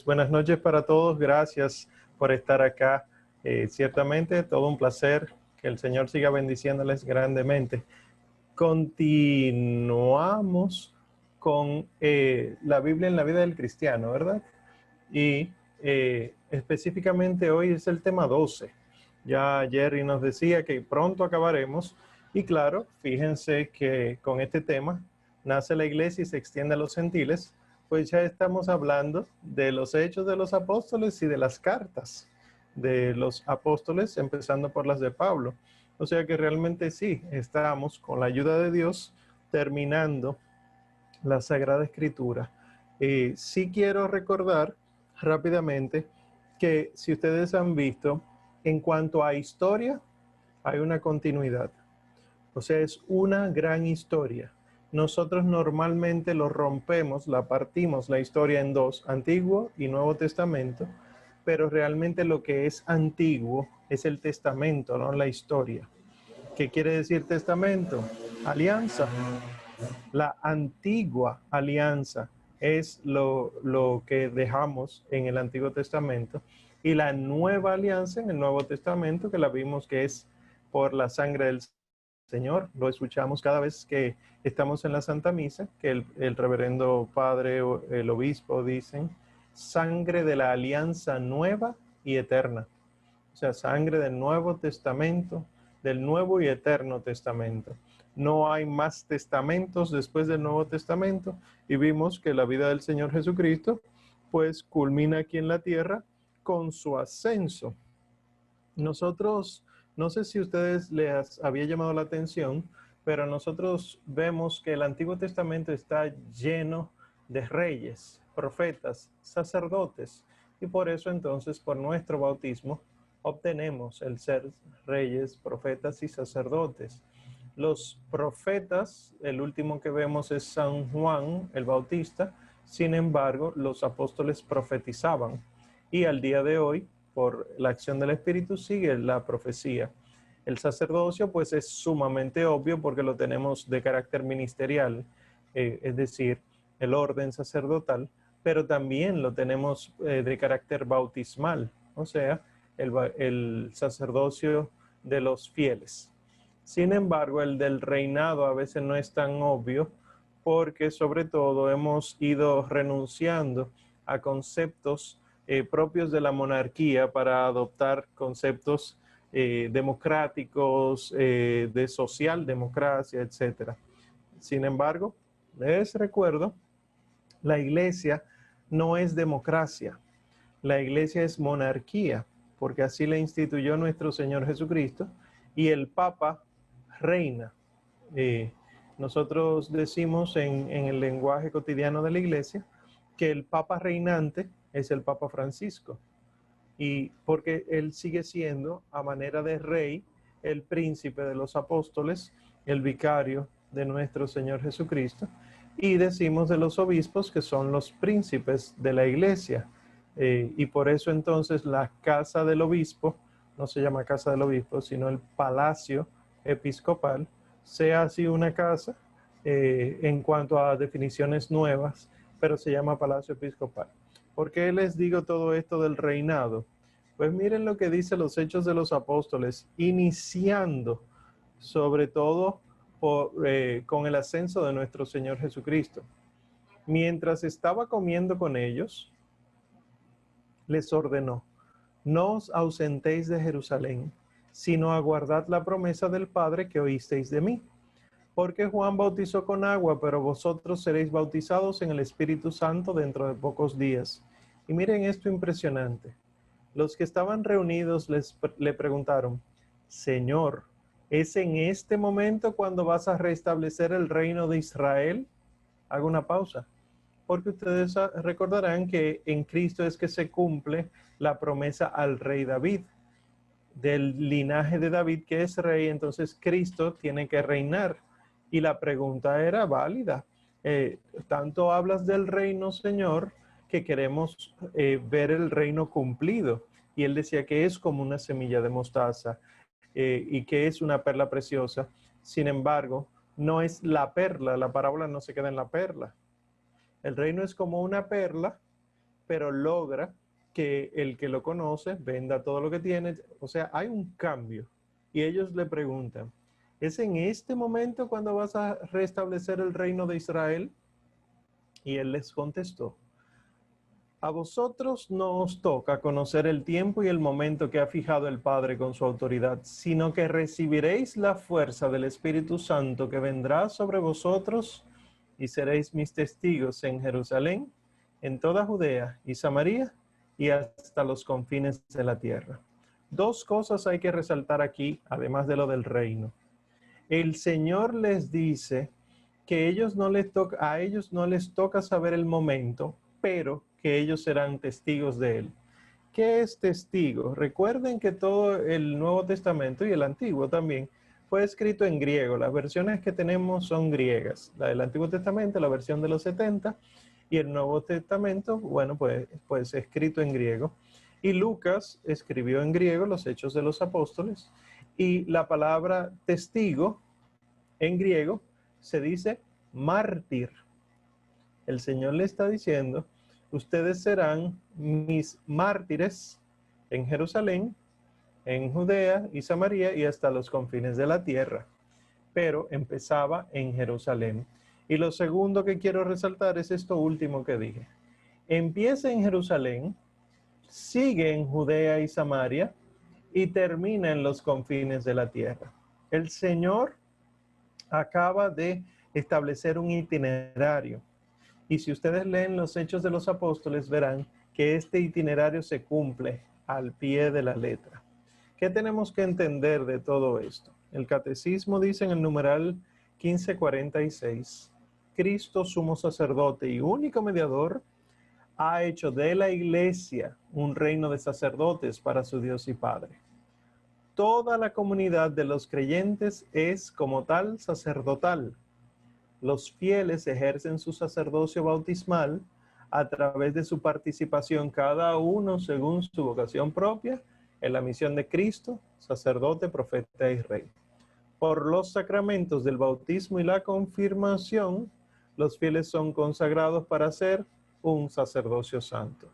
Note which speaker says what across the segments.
Speaker 1: Buenas noches para todos. Gracias por estar acá. Ciertamente, todo un placer. Que el Señor siga bendiciéndoles grandemente. Continuamos con la Biblia en la vida del cristiano, ¿verdad? Y específicamente hoy es el tema 12. Ya Jerry nos decía que pronto acabaremos. Y claro, fíjense que con este tema nace la iglesia y se extiende a los gentiles. Pues ya estamos hablando de los hechos de los apóstoles y de las cartas de los apóstoles, empezando por las de Pablo. O sea que realmente sí, estamos con la ayuda de Dios terminando la Sagrada Escritura. Sí quiero recordar rápidamente que si ustedes han visto, en cuanto a historia, hay una continuidad. O sea, es una gran historia. Nosotros normalmente lo rompemos, la partimos la historia en dos, Antiguo y Nuevo Testamento, pero realmente lo que es antiguo es el testamento, no la historia. ¿Qué quiere decir testamento? Alianza. La antigua alianza es lo que dejamos en el Antiguo Testamento y la nueva alianza en el Nuevo Testamento, que la vimos que es por la sangre del Señor. Lo escuchamos cada vez que estamos en la Santa Misa, que el reverendo padre o el obispo dicen sangre de la alianza nueva y eterna. O sea, sangre del Nuevo Testamento, del Nuevo y Eterno Testamento. No hay más testamentos después del Nuevo Testamento y vimos que la vida del Señor Jesucristo pues culmina aquí en la tierra con su ascenso. Nosotros, no sé si a ustedes les había llamado la atención, pero nosotros vemos que el Antiguo Testamento está lleno de reyes, profetas, sacerdotes, y por eso entonces por nuestro bautismo obtenemos el ser reyes, profetas y sacerdotes. Los profetas, el último que vemos es San Juan el Bautista, sin embargo los apóstoles profetizaban y al día de hoy por la acción del Espíritu sigue la profecía. El sacerdocio pues es sumamente obvio porque lo tenemos de carácter ministerial, es decir, el orden sacerdotal, pero también lo tenemos de carácter bautismal, o sea, el sacerdocio de los fieles. Sin embargo, el del reinado a veces no es tan obvio porque sobre todo hemos ido renunciando a conceptos propios de la monarquía para adoptar conceptos democráticos, de socialdemocracia, etc. Sin embargo, les recuerdo, la iglesia no es democracia, la iglesia es monarquía, porque así la instituyó nuestro Señor Jesucristo y el Papa reina. Nosotros decimos en el lenguaje cotidiano de la iglesia que el Papa reinante es el Papa Francisco, y porque él sigue siendo a manera de rey el príncipe de los apóstoles, el vicario de nuestro Señor Jesucristo, y decimos de los obispos que son los príncipes de la iglesia, y por eso entonces la casa del obispo no se llama casa del obispo, sino el palacio episcopal, sea así una casa en cuanto a definiciones nuevas, pero se llama palacio episcopal. ¿Por qué les digo todo esto del reinado? Pues miren lo que dice los Hechos de los Apóstoles, iniciando sobre todo con el ascenso de nuestro Señor Jesucristo. Mientras estaba comiendo con ellos, les ordenó: no os ausentéis de Jerusalén, sino aguardad la promesa del Padre que oísteis de mí. Porque Juan bautizó con agua, pero vosotros seréis bautizados en el Espíritu Santo dentro de pocos días. Y miren esto impresionante. Los que estaban reunidos le preguntaron: Señor, ¿es en este momento cuando vas a restablecer el reino de Israel? Hago una pausa, porque ustedes recordarán que en Cristo es que se cumple la promesa al rey David. Del linaje de David, que es rey, entonces Cristo tiene que reinar. Y la pregunta era válida. Tanto hablas del reino, Señor, que queremos ver el reino cumplido. Y él decía que es como una semilla de mostaza y que es una perla preciosa. Sin embargo, no es la perla, la parábola no se queda en la perla. El reino es como una perla pero logra que el que lo conoce venda todo lo que tiene. O sea, hay un cambio. Y ellos le preguntan, ¿es en este momento cuando vas a restablecer el reino de Israel? Y él les contestó, a vosotros no os toca conocer el tiempo y el momento que ha fijado el Padre con su autoridad, sino que recibiréis la fuerza del Espíritu Santo que vendrá sobre vosotros y seréis mis testigos en Jerusalén, en toda Judea y Samaria y hasta los confines de la tierra. Dos cosas hay que resaltar aquí, además de lo del reino. El Señor les dice que a ellos no les toca saber el momento, pero que ellos serán testigos de él. ¿Qué es testigo? Recuerden que todo el Nuevo Testamento y el Antiguo también fue escrito en griego. Las versiones que tenemos son griegas. La del Antiguo Testamento, la versión de los 70, y el Nuevo Testamento, bueno, pues escrito en griego. Y Lucas escribió en griego los Hechos de los Apóstoles, y la palabra testigo en griego se dice mártir. El Señor le está diciendo, ustedes serán mis mártires en Jerusalén, en Judea y Samaria y hasta los confines de la tierra. Pero empezaba en Jerusalén. Y lo segundo que quiero resaltar es esto último que dije. Empieza en Jerusalén, sigue en Judea y Samaria y termina en los confines de la tierra. El Señor acaba de establecer un itinerario. Y si ustedes leen los Hechos de los Apóstoles, verán que este itinerario se cumple al pie de la letra. ¿Qué tenemos que entender de todo esto? El Catecismo dice en el numeral 1546, Cristo, sumo sacerdote y único mediador, ha hecho de la Iglesia un reino de sacerdotes para su Dios y Padre. Toda la comunidad de los creyentes es como tal sacerdotal. Los fieles ejercen su sacerdocio bautismal a través de su participación cada uno según su vocación propia en la misión de Cristo, sacerdote, profeta y rey. Por los sacramentos del bautismo y la confirmación, los fieles son consagrados para ser un sacerdocio santo.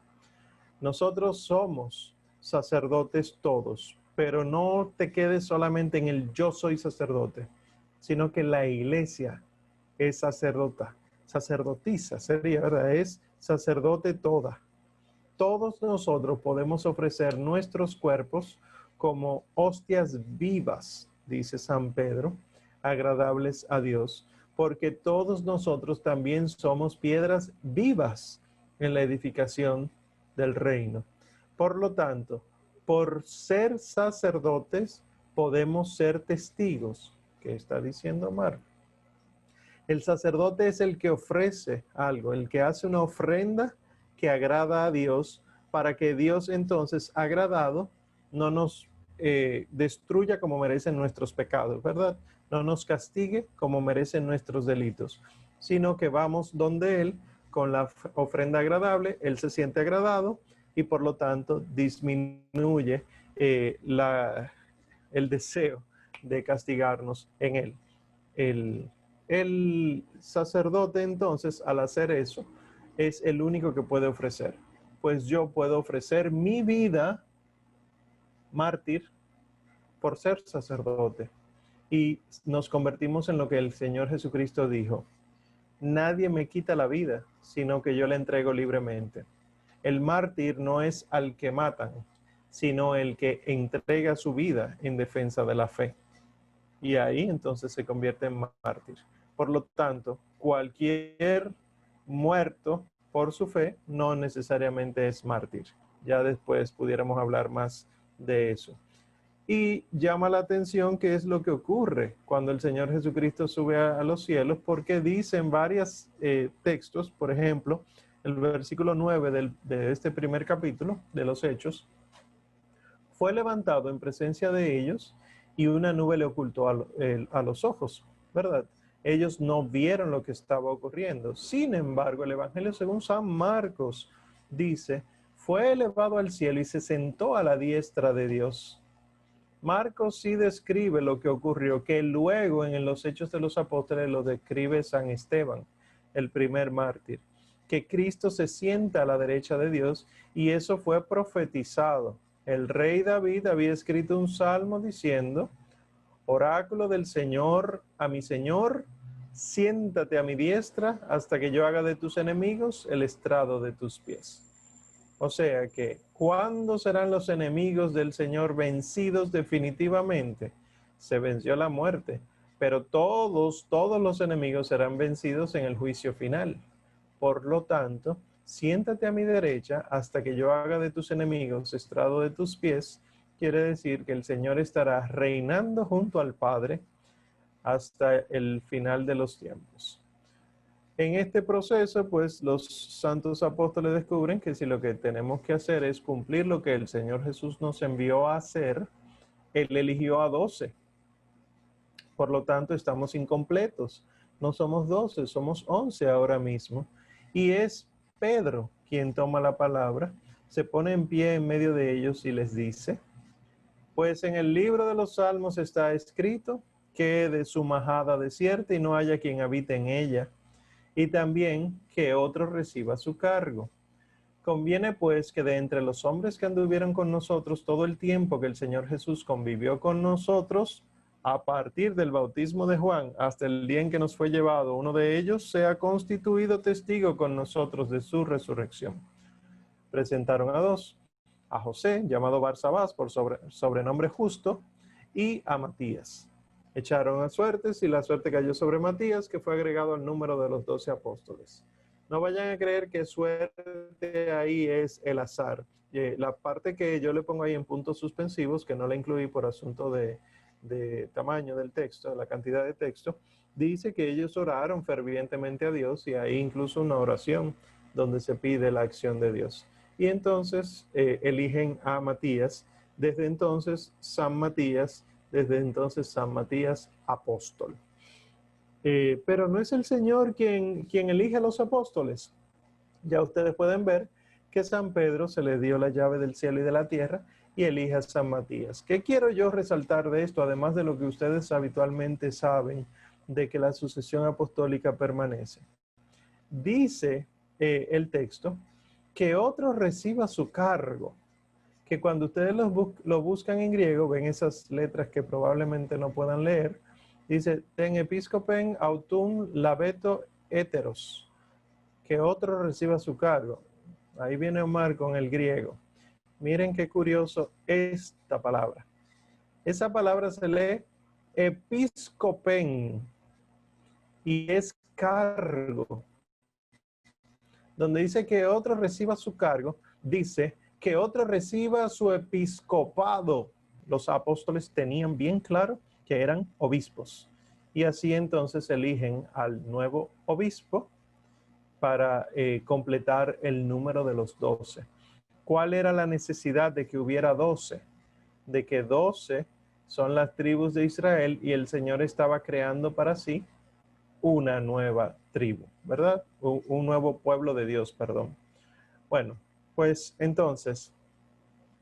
Speaker 1: Nosotros somos sacerdotes todos, pero no te quedes solamente en el yo soy sacerdote, sino que la iglesia es sacerdotisa sería, ¿verdad? Es sacerdote toda. Todos nosotros podemos ofrecer nuestros cuerpos como hostias vivas, dice San Pedro, agradables a Dios, porque todos nosotros también somos piedras vivas en la edificación del reino. Por lo tanto, por ser sacerdotes, podemos ser testigos. ¿Qué está diciendo Marco? El sacerdote es el que ofrece algo, el que hace una ofrenda que agrada a Dios, para que Dios entonces, agradado, no nos destruya como merecen nuestros pecados, ¿verdad? No nos castigue como merecen nuestros delitos, sino que vamos donde Él con la ofrenda agradable, Él se siente agradado y por lo tanto disminuye el deseo de castigarnos en Él. El sacerdote entonces, al hacer eso, es el único que puede ofrecer. Pues yo puedo ofrecer mi vida mártir por ser sacerdote. Y nos convertimos en lo que el Señor Jesucristo dijo. Nadie me quita la vida, sino que yo la entrego libremente. El mártir no es al que matan, sino el que entrega su vida en defensa de la fe. Y ahí entonces se convierte en mártir. Por lo tanto, cualquier muerto por su fe no necesariamente es mártir. Ya después pudiéramos hablar más de eso. Y llama la atención qué es lo que ocurre cuando el Señor Jesucristo sube a los cielos, porque dice en varios textos, por ejemplo, el versículo 9 de este primer capítulo de los Hechos, fue levantado en presencia de ellos y una nube le ocultó a los ojos, ¿verdad? Ellos no vieron lo que estaba ocurriendo. Sin embargo, el Evangelio según San Marcos dice, fue elevado al cielo y se sentó a la diestra de Dios. Marcos sí describe lo que ocurrió, que luego en los Hechos de los Apóstoles lo describe San Esteban, el primer mártir, que Cristo se sienta a la derecha de Dios, y eso fue profetizado. El rey David había escrito un salmo diciendo: oráculo del Señor a mi Señor, siéntate a mi diestra hasta que yo haga de tus enemigos el estrado de tus pies. O sea que, ¿cuándo serán los enemigos del Señor vencidos definitivamente? Se venció la muerte, pero todos los enemigos serán vencidos en el juicio final. Por lo tanto, siéntate a mi derecha hasta que yo haga de tus enemigos estrado de tus pies. Quiere decir que el Señor estará reinando junto al Padre hasta el final de los tiempos. En este proceso, pues los santos apóstoles descubren que si lo que tenemos que hacer es cumplir lo que el Señor Jesús nos envió a hacer, Él eligió a 12. Por lo tanto, estamos incompletos. No somos 12, somos 11 ahora mismo. Y es Pedro quien toma la palabra, se pone en pie en medio de ellos y les dice: pues en el libro de los Salmos está escrito que de su majada desierta y no haya quien habite en ella, y también que otro reciba su cargo. Conviene pues que de entre los hombres que anduvieron con nosotros todo el tiempo que el Señor Jesús convivió con nosotros, a partir del bautismo de Juan hasta el día en que nos fue llevado, uno de ellos sea constituido testigo con nosotros de su resurrección. Presentaron a 2, a José, llamado Barsabás por sobrenombre Justo, y a Matías. Echaron a suertes y la suerte cayó sobre Matías, que fue agregado al número de los 12 apóstoles. No vayan a creer que suerte ahí es el azar. La parte que yo le pongo ahí en puntos suspensivos, que no la incluí por asunto de tamaño del texto, de la cantidad de texto, dice que ellos oraron fervientemente a Dios, y hay incluso una oración donde se pide la acción de Dios. Y entonces eligen a Matías, desde entonces San Matías apóstol. Pero no es el Señor quien elige a los apóstoles. Ya ustedes pueden ver que San Pedro se le dio la llave del cielo y de la tierra y elige a San Matías. ¿Qué quiero yo resaltar de esto? Además de lo que ustedes habitualmente saben de que la sucesión apostólica permanece. Dice el texto que otro reciba su cargo, que cuando ustedes lo buscan en griego, ven esas letras que probablemente no puedan leer, dice, ten episcopen autum labeto heteros, que otro reciba su cargo. Ahí viene Omar con el griego. Miren qué curioso esta palabra. Esa palabra se lee episcopen y es cargo. Donde dice que otro reciba su cargo, dice que otro reciba su episcopado. Los apóstoles tenían bien claro que eran obispos. Y así entonces eligen al nuevo obispo para completar el número de los 12. ¿Cuál era la necesidad de que hubiera 12? De que 12 son las tribus de Israel y el Señor estaba creando para sí una nueva tribu, ¿verdad? Un nuevo pueblo de Dios, perdón. Bueno, pues entonces,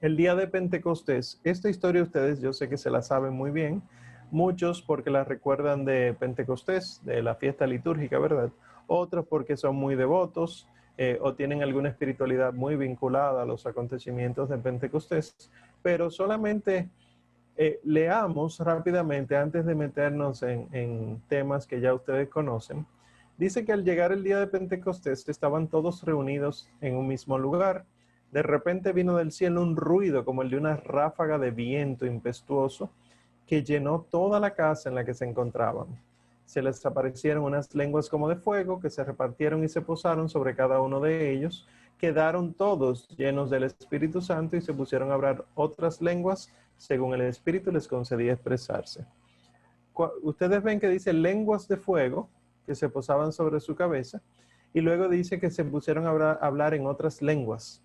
Speaker 1: el día de Pentecostés, esta historia ustedes yo sé que se la saben muy bien, muchos porque la recuerdan de Pentecostés, de la fiesta litúrgica, ¿verdad? Otros porque son muy devotos o tienen alguna espiritualidad muy vinculada a los acontecimientos de Pentecostés, pero solamente leamos rápidamente antes de meternos en temas que ya ustedes conocen. Dice que al llegar el día de Pentecostés estaban todos reunidos en un mismo lugar. De repente vino del cielo un ruido como el de una ráfaga de viento impetuoso que llenó toda la casa en la que se encontraban. Se les aparecieron unas lenguas como de fuego que se repartieron y se posaron sobre cada uno de ellos. Quedaron todos llenos del Espíritu Santo y se pusieron a hablar otras lenguas según el Espíritu les concedía expresarse. Ustedes ven que dice lenguas de fuego que se posaban sobre su cabeza, y luego dice que se pusieron a hablar en otras lenguas.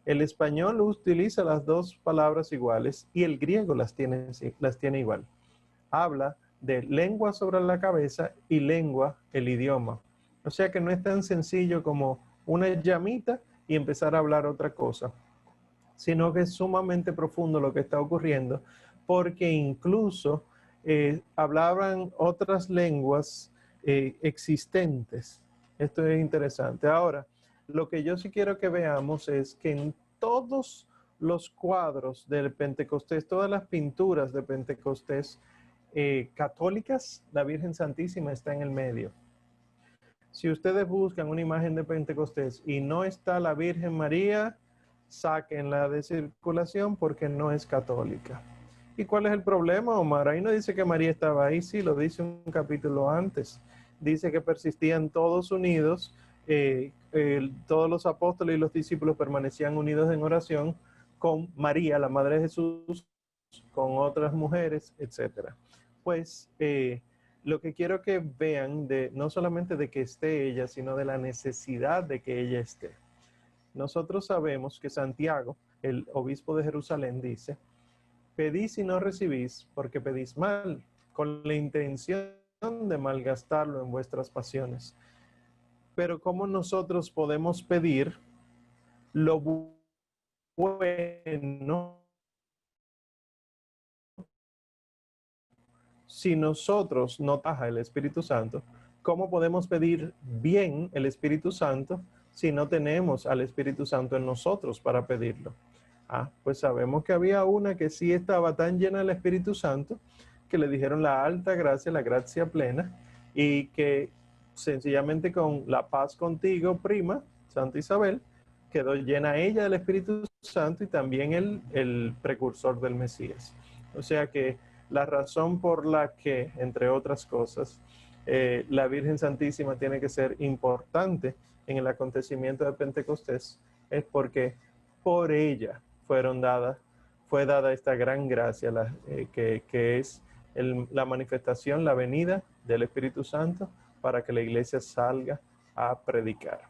Speaker 1: El español utiliza las dos palabras iguales y el griego las tiene igual. Habla de lengua sobre la cabeza y lengua, el idioma. O sea que no es tan sencillo como una llamita y empezar a hablar otra cosa, sino que es sumamente profundo lo que está ocurriendo, porque incluso hablaban otras lenguas existentes. Esto es interesante. Ahora, Lo que yo sí quiero que veamos es que en todos los cuadros del Pentecostés, todas las pinturas de Pentecostés católicas, la Virgen Santísima está en el medio. Si ustedes buscan una imagen de Pentecostés y no está la Virgen María, sáquenla de circulación porque no es católica. ¿Y cuál es el problema, Omar? Ahí no dice que María estaba ahí, sí, lo dice un capítulo antes. Dice que persistían todos unidos, todos los apóstoles y los discípulos permanecían unidos en oración con María, la Madre de Jesús, con otras mujeres, etcétera. Pues lo que quiero que vean no solamente de que esté ella, sino de la necesidad de que ella esté. Nosotros sabemos que Santiago, el obispo de Jerusalén, dice: pedís y no recibís porque pedís mal, con la intención de malgastarlo en vuestras pasiones. Pero ¿cómo nosotros podemos pedir lo bueno si nosotros no taja el Espíritu Santo? ¿Cómo podemos pedir bien el Espíritu Santo si no tenemos al Espíritu Santo en nosotros para pedirlo? Pues sabemos que había una que sí estaba tan llena del Espíritu Santo que le dijeron la alta gracia, la gracia plena, y que sencillamente con la paz contigo, prima, Santa Isabel, quedó llena ella del Espíritu Santo y también el precursor del Mesías. O sea que la razón por la que, entre otras cosas, la Virgen Santísima tiene que ser importante en el acontecimiento de Pentecostés es porque por ella fue dada esta gran gracia, que es la manifestación, la venida del Espíritu Santo para que la iglesia salga a predicar.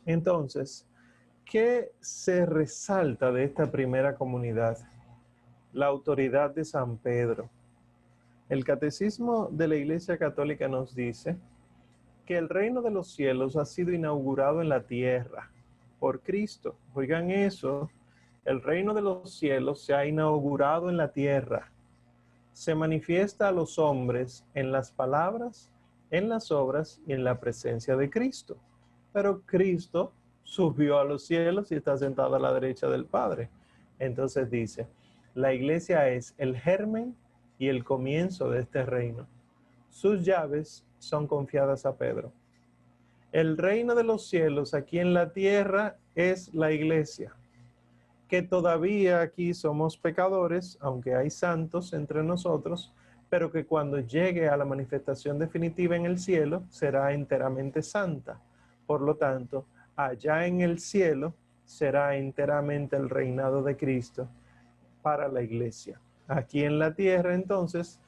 Speaker 1: Entonces, ¿qué se resalta de esta primera comunidad? La autoridad de San Pedro. El Catecismo de la Iglesia Católica nos dice que el reino de los cielos ha sido inaugurado en la tierra por Cristo. Oigan eso, el reino de los cielos se ha inaugurado en la tierra. Se manifiesta a los hombres en las palabras, en las obras y en la presencia de Cristo. Pero Cristo subió a los cielos y está sentado a la derecha del Padre. Entonces dice, la iglesia es el germen y el comienzo de este reino. Sus llaves son confiadas a Pedro. El reino de los cielos aquí en la tierra es la iglesia, que todavía aquí somos pecadores, aunque hay santos entre nosotros, pero que cuando llegue a la manifestación definitiva en el cielo será enteramente santa. Por lo tanto, allá en el cielo será enteramente el reinado de Cristo para la iglesia. Aquí en la tierra entonces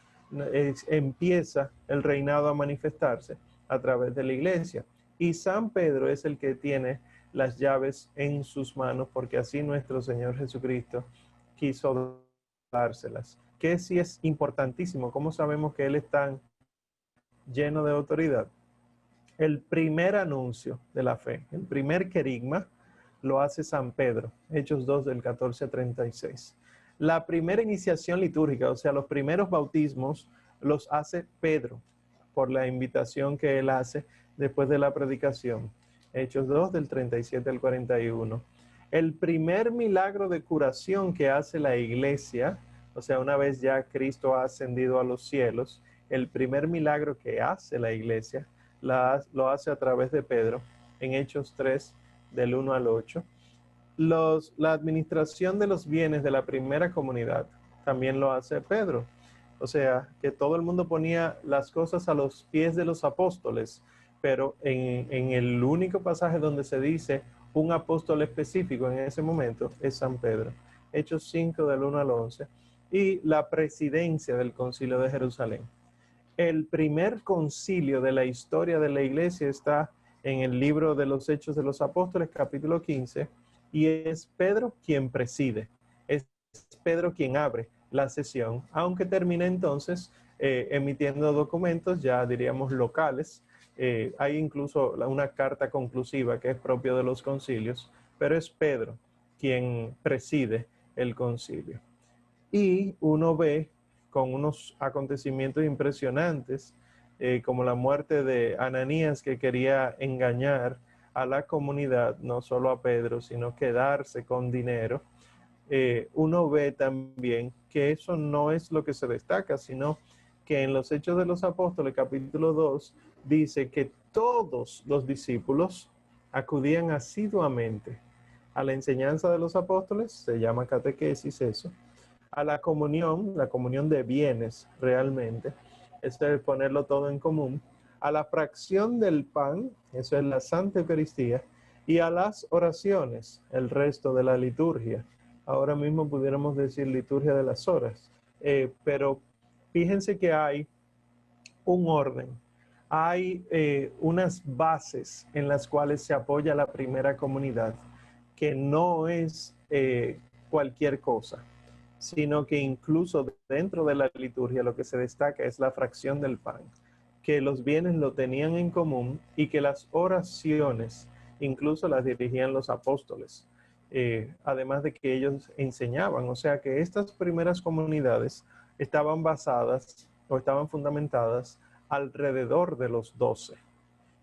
Speaker 1: empieza el reinado a manifestarse a través de la iglesia. Y San Pedro es el que tiene las llaves en sus manos, porque así nuestro Señor Jesucristo quiso dárselas. Que sí es importantísimo. ¿Cómo sabemos que Él es tan lleno de autoridad? El primer anuncio de la fe, el primer querigma, lo hace San Pedro, Hechos 2 del 14 al 36. La primera iniciación litúrgica, o sea, los primeros bautismos, los hace Pedro por la invitación que él hace después de la predicación. Hechos 2 del 37 al 41. El primer milagro de curación que hace la iglesia, o sea, una vez ya Cristo ha ascendido a los cielos, el primer milagro que hace la iglesia lo hace a través de Pedro en Hechos 3 del 1 al 8. La administración de los bienes de la primera comunidad también lo hace Pedro. O sea, que todo el mundo ponía las cosas a los pies de los apóstoles, pero en el único pasaje donde se dice un apóstol específico en ese momento es San Pedro. Hechos 5 del 1 al 11. Y la presidencia del Concilio de Jerusalén. El primer concilio de la historia de la iglesia está en el libro de los Hechos de los Apóstoles, capítulo 15, y es Pedro quien preside, es Pedro quien abre la sesión, aunque termina entonces emitiendo documentos, ya diríamos locales. Hay incluso una carta conclusiva que es propio de los concilios, pero es Pedro quien preside el concilio. Y uno ve con unos acontecimientos impresionantes, como la muerte de Ananías, que quería engañar a la comunidad, no solo a Pedro, sino quedarse con dinero, uno ve también que eso no es lo que se destaca, sino que en los Hechos de los Apóstoles, capítulo 2, dice que todos los discípulos acudían asiduamente a la enseñanza de los apóstoles, se llama catequesis eso, a la comunión de bienes realmente, esto es ponerlo todo en común, a la fracción del pan, eso es la Santa Eucaristía, y a las oraciones, el resto de la liturgia. Ahora mismo pudiéramos decir liturgia de las horas, pero fíjense que hay un orden, hay unas bases en las cuales se apoya la primera comunidad, que no es cualquier cosa, sino que incluso dentro de la liturgia lo que se destaca es la fracción del pan, que los bienes lo tenían en común y que las oraciones incluso las dirigían los apóstoles, además de que ellos enseñaban. O sea que estas primeras comunidades estaban basadas o estaban fundamentadas alrededor de los 12,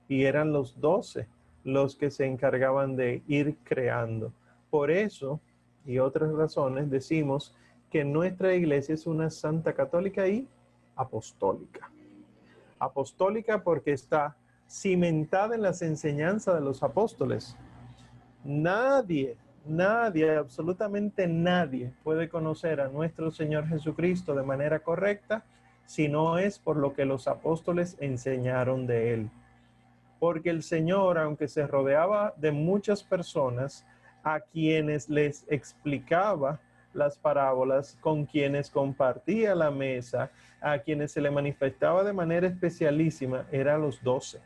Speaker 1: y eran los 12 los que se encargaban de ir creando. Por eso y otras razones decimos que nuestra iglesia es una santa católica y apostólica. Apostólica porque está cimentada en las enseñanzas de los apóstoles. Nadie, absolutamente nadie puede conocer a nuestro Señor Jesucristo de manera correcta si no es por lo que los apóstoles enseñaron de Él. Porque el Señor, aunque se rodeaba de muchas personas a quienes les explicaba las parábolas, con quienes compartía la mesa, a quienes se le manifestaba de manera especialísima, eran los 12.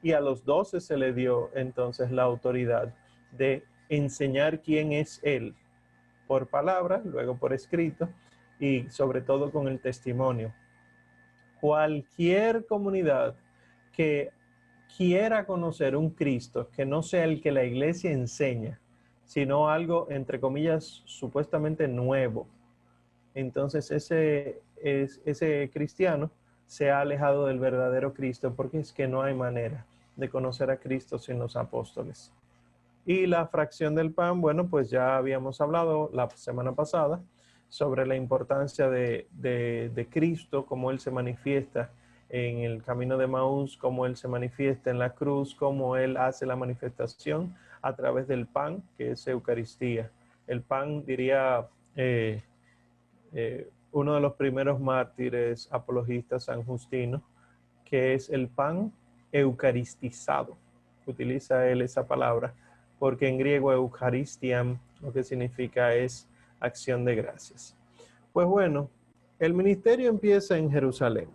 Speaker 1: Y a los 12 se le dio entonces la autoridad de enseñar quién es Él, por palabra, luego por escrito y sobre todo con el testimonio. Cualquier comunidad que quiera conocer un Cristo que no sea el que la iglesia enseña, sino algo, entre comillas, supuestamente nuevo, entonces ese cristiano se ha alejado del verdadero Cristo, porque es que no hay manera de conocer a Cristo sin los apóstoles. Y la fracción del pan, bueno, pues ya habíamos hablado la semana pasada sobre la importancia de Cristo, cómo Él se manifiesta en el camino de Maús, cómo Él se manifiesta en la cruz, cómo Él hace la manifestación a través del pan, que es Eucaristía. El pan, diría uno de los primeros mártires apologistas, San Justino, que es el pan eucaristizado. Utiliza él esa palabra, porque en griego eucharistiam lo que significa es acción de gracias. Pues bueno, el ministerio empieza en Jerusalén.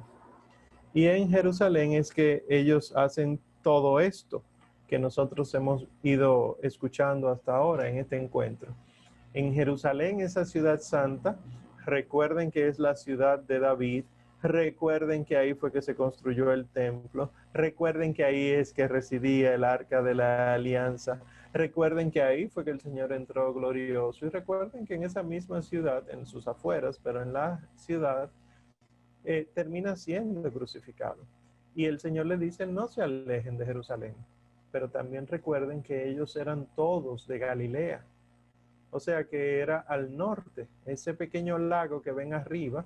Speaker 1: Y en Jerusalén es que ellos hacen todo esto que nosotros hemos ido escuchando hasta ahora en este encuentro. En Jerusalén, esa ciudad santa, recuerden que es la ciudad de David, recuerden que ahí fue que se construyó el templo, recuerden que ahí es que residía el arca de la alianza, recuerden que ahí fue que el Señor entró glorioso, y recuerden que en esa misma ciudad, en sus afueras, pero en la ciudad, termina siendo crucificado. Y el Señor le dice, no se alejen de Jerusalén, pero también recuerden que ellos eran todos de Galilea. O sea que era al norte, ese pequeño lago que ven arriba,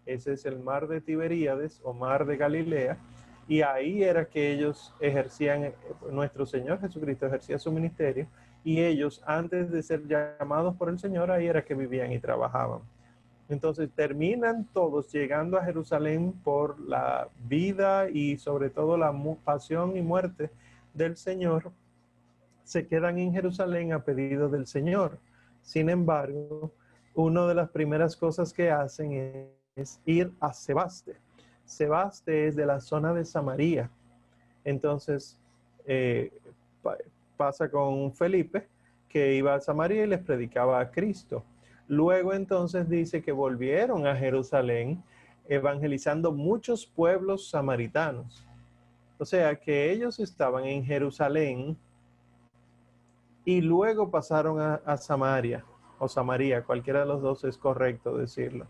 Speaker 1: ese es el mar de Tiberíades o mar de Galilea, y ahí era que ellos ejercían, nuestro Señor Jesucristo ejercía su ministerio, y ellos antes de ser llamados por el Señor, ahí era que vivían y trabajaban. Entonces terminan todos llegando a Jerusalén por la vida y sobre todo la pasión y muerte del Señor, se quedan en Jerusalén a pedido del Señor. Sin embargo, una de las primeras cosas que hacen es ir a Sebaste. Sebaste es de la zona de Samaria. Entonces, pasa con Felipe, que iba a Samaria y les predicaba a Cristo. Luego entonces dice que volvieron a Jerusalén evangelizando muchos pueblos samaritanos. O sea que ellos estaban en Jerusalén y luego pasaron a Samaria, o Samaria, cualquiera de los dos es correcto decirlo.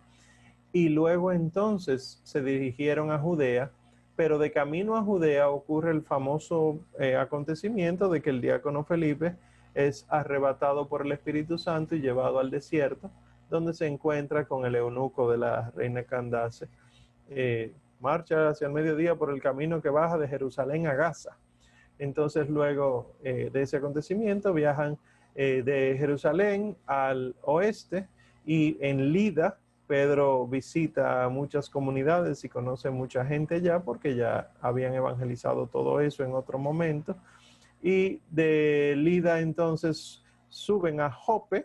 Speaker 1: Y luego entonces se dirigieron a Judea, pero de camino a Judea ocurre el famoso acontecimiento de que el diácono Felipe es arrebatado por el Espíritu Santo y llevado al desierto, donde se encuentra con el eunuco de la reina Candace. Marcha hacia el mediodía por el camino que baja de Jerusalén a Gaza. Entonces luego de ese acontecimiento viajan de Jerusalén al oeste, y en Lida Pedro visita muchas comunidades y conoce mucha gente ya, porque ya habían evangelizado todo eso en otro momento. Y de Lida entonces suben a Jope.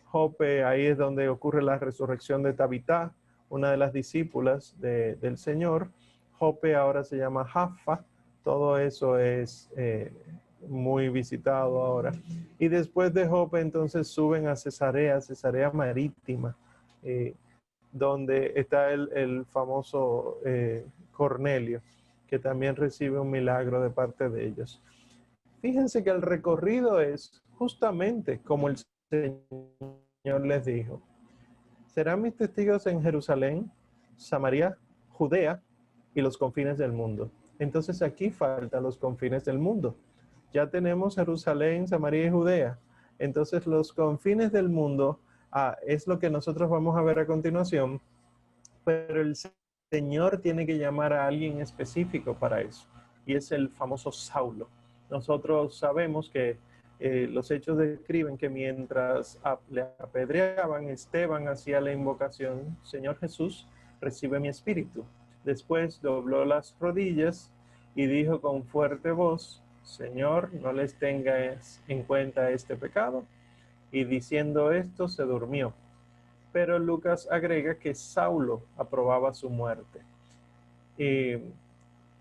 Speaker 1: Jope, ahí es donde ocurre la resurrección de Tabitá, una de las discípulas del Señor. Jope ahora se llama Jaffa. Todo eso es muy visitado ahora. Y después de Jope entonces suben a Cesarea, Cesarea Marítima, donde está el famoso Cornelio, que también recibe un milagro de parte de ellos. Fíjense que el recorrido es justamente como el Señor les dijo: serán mis testigos en Jerusalén, Samaria, Judea y los confines del mundo. Entonces aquí faltan los confines del mundo. Ya tenemos Jerusalén, Samaria y Judea. Entonces los confines del mundo es lo que nosotros vamos a ver a continuación, pero el Señor tiene que llamar a alguien específico para eso, y es el famoso Saulo. Nosotros sabemos que los hechos describen que mientras le apedreaban, Esteban hacía la invocación: Señor Jesús, recibe mi espíritu. Después dobló las rodillas y dijo con fuerte voz: Señor, no les tengas en cuenta este pecado. Y diciendo esto, se durmió. Pero Lucas agrega que Saulo aprobaba su muerte.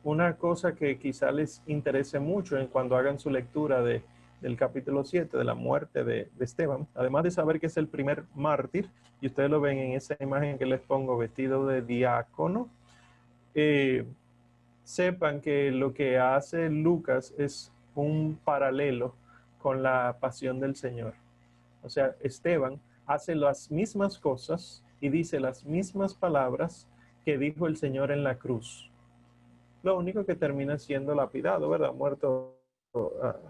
Speaker 1: Una cosa que quizá les interese mucho cuando hagan su lectura del capítulo 7, de la muerte de Esteban, además de saber que es el primer mártir, y ustedes lo ven en esa imagen que les pongo vestido de diácono, sepan que lo que hace Lucas es un paralelo con la pasión del Señor. O sea, Esteban hace las mismas cosas y dice las mismas palabras que dijo el Señor en la cruz. Lo único que termina siendo lapidado, ¿verdad? Muerto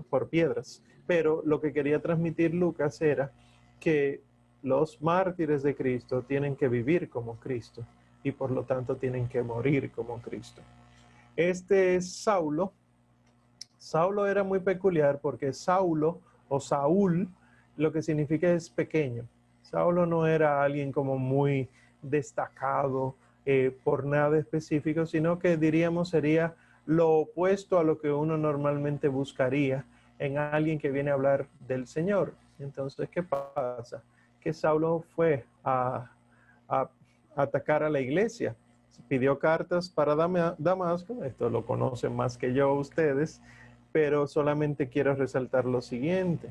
Speaker 1: por piedras. Pero lo que quería transmitir Lucas era que los mártires de Cristo tienen que vivir como Cristo y por lo tanto tienen que morir como Cristo. Este Saulo era muy peculiar porque Saulo o Saúl lo que significa es pequeño. Saulo no era alguien como muy destacado por nada específico, sino que diríamos sería lo opuesto a lo que uno normalmente buscaría en alguien que viene a hablar del Señor. Entonces, ¿qué pasa? Que Saulo fue a atacar a la iglesia. Pidió cartas para Damasco, esto lo conocen más que yo ustedes, pero solamente quiero resaltar lo siguiente.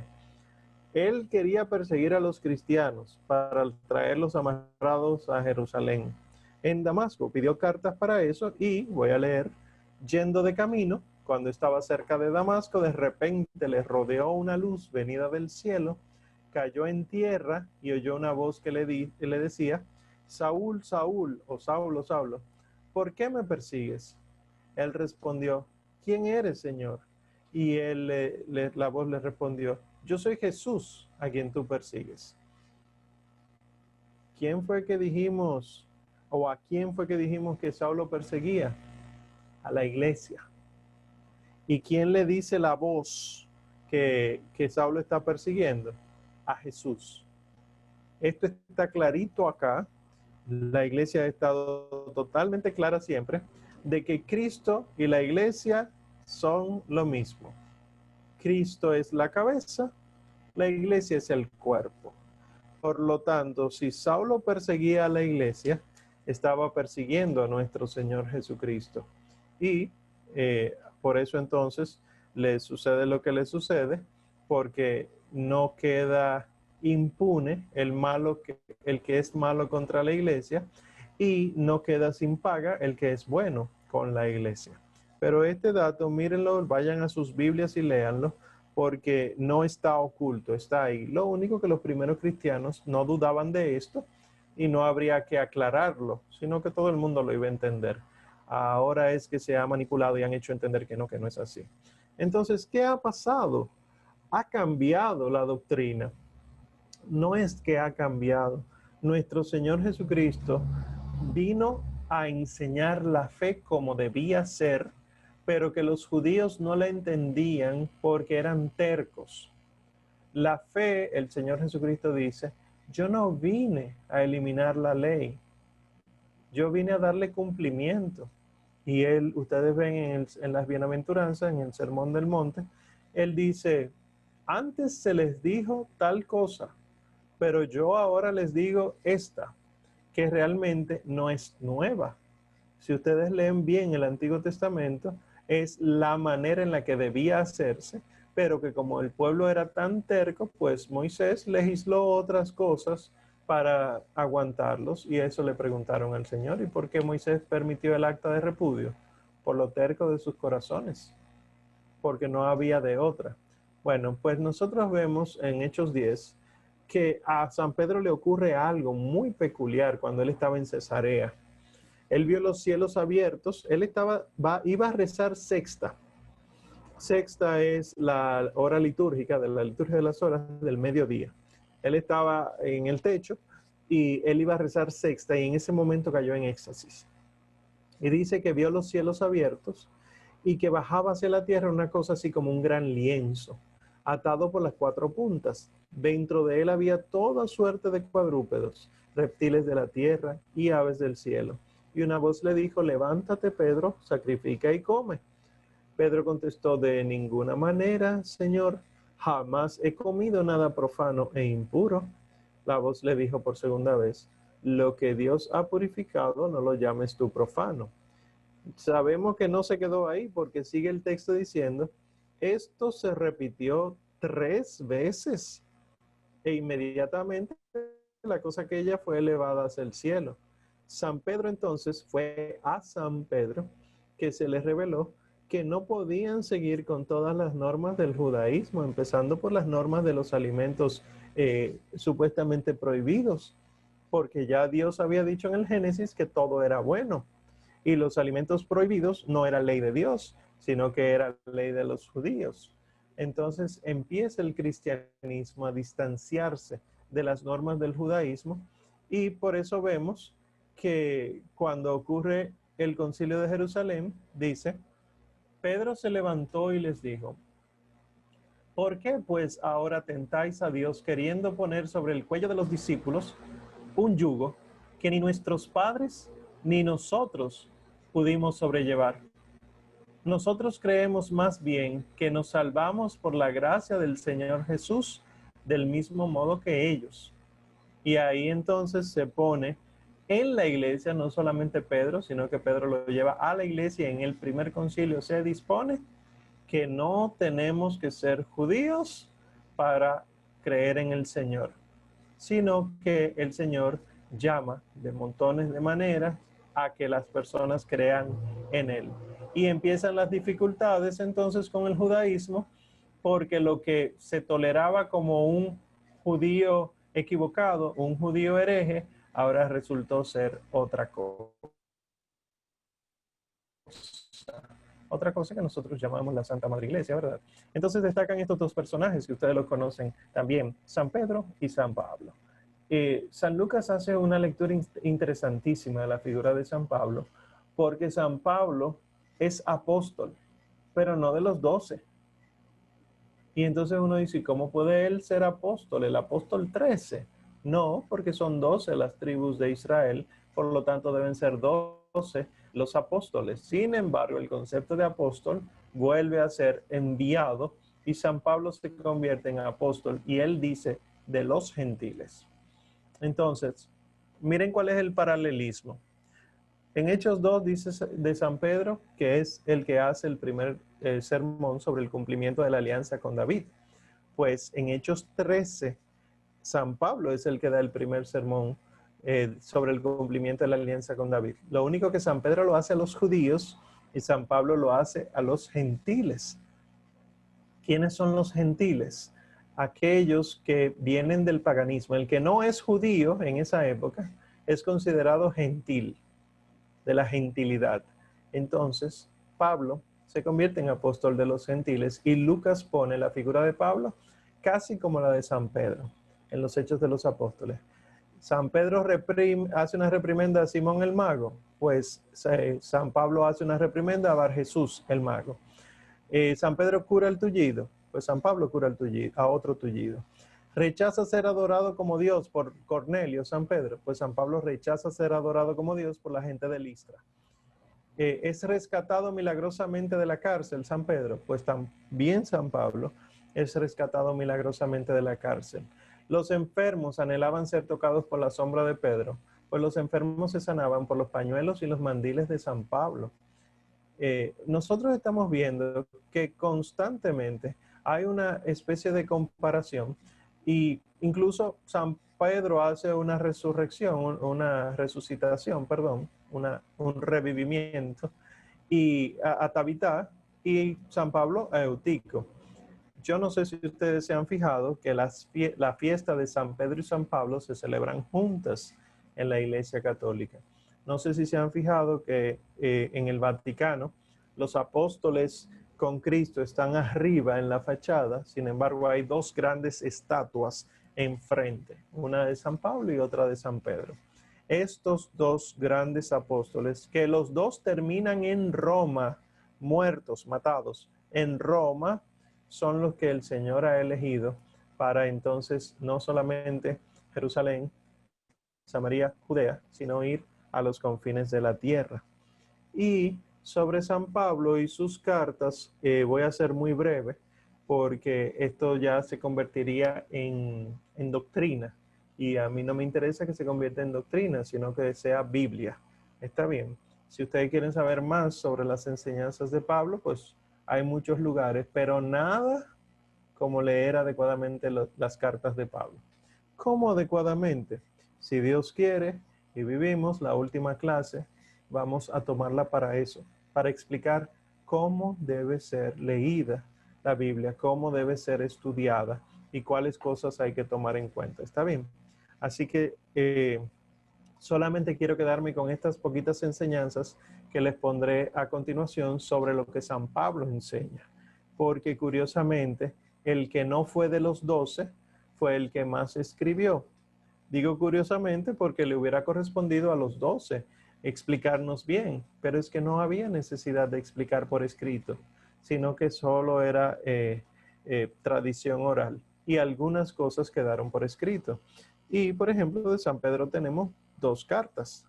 Speaker 1: Él quería perseguir a los cristianos para traerlos amarrados a Jerusalén. En Damasco pidió cartas para eso y, voy a leer: yendo de camino, cuando estaba cerca de Damasco, de repente le rodeó una luz venida del cielo, cayó en tierra y oyó una voz que le decía: Saúl, Saúl, o Saulo, Saulo, ¿por qué me persigues? Él respondió: ¿quién eres, Señor? Y la voz le respondió: yo soy Jesús a quien tú persigues. ¿Quién fue que dijimos, o a quién fue que dijimos que Saulo perseguía? A la iglesia. ¿Y quién le dice la voz que Saulo está persiguiendo? A Jesús. Esto está clarito acá. La iglesia ha estado totalmente clara siempre de que Cristo y la iglesia son lo mismo. Cristo es la cabeza, la iglesia es el cuerpo. Por lo tanto, si Saulo perseguía a la iglesia, estaba persiguiendo a nuestro Señor Jesucristo. Y por eso entonces le sucede lo que le sucede, porque no queda impune el que es malo contra la iglesia, y no queda sin paga el que es bueno con la iglesia. Pero este dato, mírenlo, vayan a sus Biblias y léanlo, porque no está oculto, está ahí. Lo único que los primeros cristianos no dudaban de esto y no habría que aclararlo, sino que todo el mundo lo iba a entender. Ahora es que se ha manipulado y han hecho entender que no es así. Entonces, ¿qué ha pasado? Ha cambiado la doctrina. No es que ha cambiado. Nuestro Señor Jesucristo vino a enseñar la fe como debía ser, pero que los judíos no la entendían porque eran tercos. La fe, el Señor Jesucristo dice, yo no vine a eliminar la ley, yo vine a darle cumplimiento. Y él, ustedes ven en las bienaventuranzas, en el Sermón del Monte, él dice, antes se les dijo tal cosa, pero yo ahora les digo esta, que realmente no es nueva. Si ustedes leen bien el Antiguo Testamento, es la manera en la que debía hacerse, pero que como el pueblo era tan terco, pues Moisés legisló otras cosas para aguantarlos, y eso le preguntaron al Señor. ¿Y por qué Moisés permitió el acta de repudio? Por lo terco de sus corazones, porque no había de otra. Bueno, pues nosotros vemos en Hechos 10 que a San Pedro le ocurre algo muy peculiar cuando él estaba en Cesarea. Él vio los cielos abiertos, él iba a rezar sexta. Sexta es la hora litúrgica, de la liturgia de las horas del mediodía. Él estaba en el techo y él iba a rezar sexta, y en ese momento cayó en éxtasis. Y dice que vio los cielos abiertos y que bajaba hacia la tierra una cosa así como un gran lienzo, atado por las cuatro puntas. Dentro de él había toda suerte de cuadrúpedos, reptiles de la tierra y aves del cielo. Y una voz le dijo, levántate, Pedro, sacrifica y come. Pedro contestó, de ninguna manera, Señor, jamás he comido nada profano e impuro. La voz le dijo por segunda vez, lo que Dios ha purificado no lo llames tú profano. Sabemos que no se quedó ahí porque sigue el texto diciendo, esto se repitió 3 veces e inmediatamente la cosa aquella fue elevada hacia el cielo. San Pedro entonces fue a San Pedro que se les reveló que no podían seguir con todas las normas del judaísmo, empezando por las normas de los alimentos supuestamente prohibidos, porque ya Dios había dicho en el Génesis que todo era bueno. Y los alimentos prohibidos no era ley de Dios, sino que era ley de los judíos. Entonces empieza el cristianismo a distanciarse de las normas del judaísmo, y por eso vemos que cuando ocurre el concilio de Jerusalén, dice, Pedro se levantó y les dijo, ¿por qué pues ahora tentáis a Dios queriendo poner sobre el cuello de los discípulos un yugo que ni nuestros padres ni nosotros pudimos sobrellevar? Nosotros creemos más bien que nos salvamos por la gracia del Señor Jesús del mismo modo que ellos. Y ahí entonces se pone en la iglesia, no solamente Pedro, sino que Pedro lo lleva a la iglesia. En el primer concilio se dispone que no tenemos que ser judíos para creer en el Señor, sino que el Señor llama de montones de maneras a que las personas crean en Él. Y empiezan las dificultades entonces con el judaísmo, porque lo que se toleraba como un judío equivocado, un judío hereje, ahora resultó ser otra cosa. Otra cosa que nosotros llamamos la Santa Madre Iglesia, ¿verdad? Entonces destacan estos dos personajes que ustedes los conocen también, San Pedro y San Pablo. San Lucas hace una lectura interesantísima de la figura de San Pablo, porque San Pablo es apóstol, pero no de los 12. Y entonces uno dice, ¿cómo puede él ser apóstol? El apóstol 13. No, porque son 12 las tribus de Israel, por lo tanto deben ser 12 los apóstoles. Sin embargo, el concepto de apóstol vuelve a ser enviado, y San Pablo se convierte en apóstol, y él dice de los gentiles. Entonces, miren cuál es el paralelismo. En Hechos 2 dice de San Pedro que es el que hace el primer sermón sobre el cumplimiento de la alianza con David. Pues en Hechos 13, San Pablo es el que da el primer sermón sobre el cumplimiento de la alianza con David. Lo único que San Pedro lo hace a los judíos y San Pablo lo hace a los gentiles. ¿Quiénes son los gentiles? Aquellos que vienen del paganismo. El que no es judío en esa época es considerado gentil, de la gentilidad. Entonces, Pablo se convierte en apóstol de los gentiles y Lucas pone la figura de Pablo casi como la de San Pedro en los Hechos de los Apóstoles. San Pedro hace una reprimenda a Simón el mago, pues San Pablo hace una reprimenda a Bar Jesús el mago. San Pedro cura el tullido, pues San Pablo cura el tullido, a otro tullido. Rechaza ser adorado como Dios por Cornelio, San Pedro, pues San Pablo rechaza ser adorado como Dios por la gente de Listra. Es rescatado milagrosamente de la cárcel, San Pedro, pues también San Pablo es rescatado milagrosamente de la cárcel. Los enfermos anhelaban ser tocados por la sombra de Pedro, pues los enfermos se sanaban por los pañuelos y los mandiles de San Pablo. Nosotros estamos viendo que constantemente hay una especie de comparación y incluso San Pedro hace una resurrección, una resucitación, perdón, un revivimiento y a Tabitá y San Pablo a Eutico. Yo no sé si ustedes se han fijado que la fiesta de San Pedro y San Pablo se celebran juntas en la Iglesia Católica. No sé si se han fijado que en el Vaticano los apóstoles con Cristo están arriba en la fachada, sin embargo hay dos grandes estatuas enfrente, una de San Pablo y otra de San Pedro. Estos dos grandes apóstoles, que los dos terminan en Roma, muertos, matados, en Roma, son los que el Señor ha elegido para entonces no solamente Jerusalén, Samaria, Judea, sino ir a los confines de la tierra. Y sobre San Pablo y sus cartas, voy a ser muy breve, porque esto ya se convertiría en doctrina. Y a mí no me interesa que se convierta en doctrina, sino que sea Biblia. Está bien. Si ustedes quieren saber más sobre las enseñanzas de Pablo, pues hay muchos lugares, pero nada como leer adecuadamente las cartas de Pablo. ¿Cómo adecuadamente? Si Dios quiere y vivimos la última clase, vamos a tomarla para eso, para explicar cómo debe ser leída la Biblia, cómo debe ser estudiada y cuáles cosas hay que tomar en cuenta. ¿Está bien? Así que solamente quiero quedarme con estas poquitas enseñanzas que les pondré a continuación sobre lo que San Pablo enseña. Porque curiosamente, el que no fue de los 12 fue el que más escribió. Digo curiosamente porque le hubiera correspondido a los 12 explicarnos bien, pero es que no había necesidad de explicar por escrito, sino que solo era tradición oral y algunas cosas quedaron por escrito. Y por ejemplo, de San Pedro tenemos 2 cartas,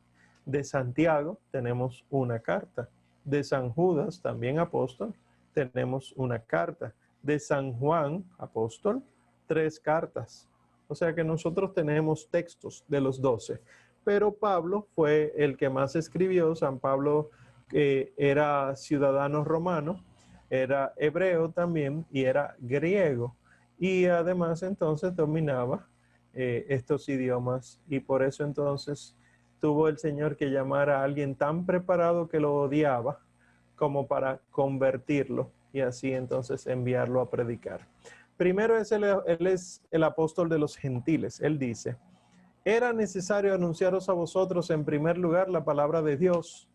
Speaker 1: de Santiago tenemos una carta, de San Judas, también apóstol, tenemos una carta, de San Juan, apóstol, 3 cartas. O sea que nosotros tenemos textos de los 12, pero Pablo fue el que más escribió. San Pablo era ciudadano romano, era hebreo también y era griego. Y además entonces dominaba estos idiomas y por eso entonces tuvo el Señor que llamar a alguien tan preparado que lo odiaba como para convertirlo y así entonces enviarlo a predicar. Primero él es el apóstol de los gentiles. Él dice, era necesario anunciaros a vosotros en primer lugar la palabra de Dios,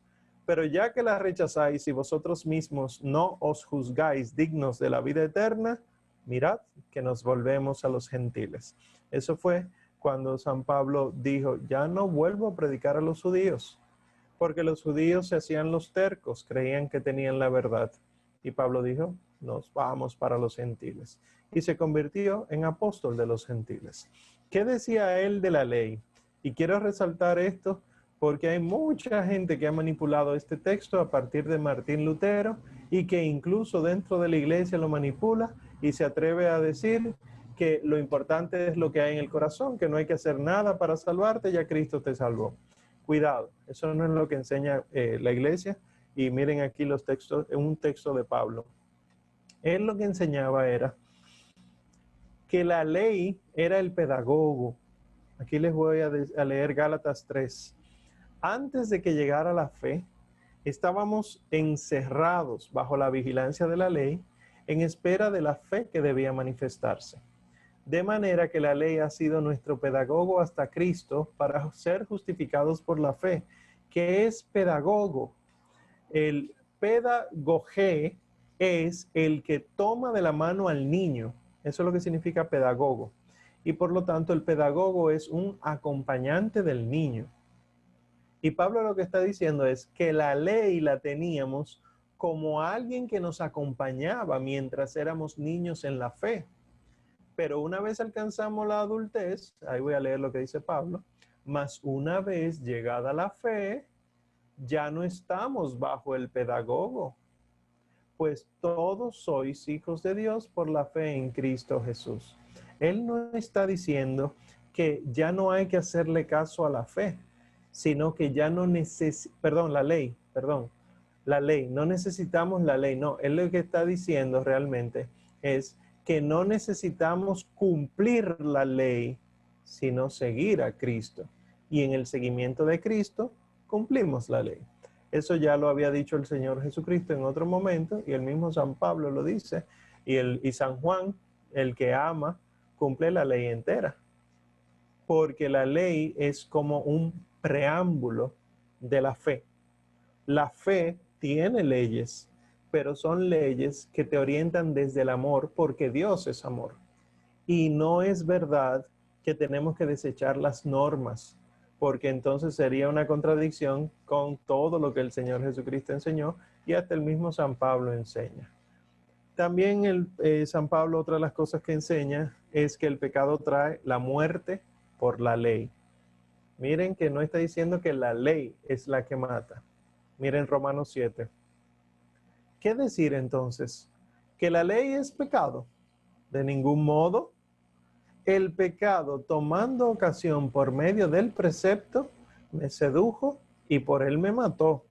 Speaker 1: pero ya que la rechazáis y vosotros mismos no os juzgáis dignos de la vida eterna, mirad que nos volvemos a los gentiles. Eso fue cuando San Pablo dijo, ya no vuelvo a predicar a los judíos, porque los judíos se hacían los tercos, creían que tenían la verdad. Y Pablo dijo, nos vamos para los gentiles. Y se convirtió en apóstol de los gentiles. ¿Qué decía él de la ley? Y quiero resaltar esto porque hay mucha gente que ha manipulado este texto a partir de Martín Lutero y que incluso dentro de la iglesia lo manipula y se atreve a decir que lo importante es lo que hay en el corazón, que no hay que hacer nada para salvarte, ya Cristo te salvó. Cuidado, eso no es lo que enseña la iglesia. Y miren aquí los textos, un texto de Pablo. Él lo que enseñaba era que la ley era el pedagogo. Aquí les voy a leer Gálatas 3. Antes de que llegara la fe, estábamos encerrados bajo la vigilancia de la ley en espera de la fe que debía manifestarse. De manera que la ley ha sido nuestro pedagogo hasta Cristo para ser justificados por la fe. ¿Qué es pedagogo? El pedagogé es el que toma de la mano al niño. Eso es lo que significa pedagogo. Y por lo tanto, el pedagogo es un acompañante del niño. Y Pablo lo que está diciendo es que la ley la teníamos como alguien que nos acompañaba mientras éramos niños en la fe. Pero una vez alcanzamos la adultez, ahí voy a leer lo que dice Pablo, mas una vez llegada la fe, ya no estamos bajo el pedagogo, pues todos sois hijos de Dios por la fe en Cristo Jesús. Él no está diciendo que ya no hay que hacerle caso a la fe, sino que ya no necesitamos, la ley, no necesitamos la ley, no, él lo que está diciendo realmente es que no necesitamos cumplir la ley, sino seguir a Cristo. Y en el seguimiento de Cristo, cumplimos la ley. Eso ya lo había dicho el Señor Jesucristo en otro momento, y el mismo San Pablo lo dice, y San Juan, el que ama, cumple la ley entera. Porque la ley es como un preámbulo de la fe. La fe tiene leyes, pero son leyes que te orientan desde el amor, porque Dios es amor. Y no es verdad que tenemos que desechar las normas, porque entonces sería una contradicción con todo lo que el Señor Jesucristo enseñó y hasta el mismo San Pablo enseña. También San Pablo, otra de las cosas que enseña es que el pecado trae la muerte por la ley. Miren que no está diciendo que la ley es la que mata. Miren Romanos 7. ¿Qué decir entonces? ¿Que la ley es pecado? De ningún modo. El pecado, tomando ocasión por medio del precepto, me sedujo y por él me mató.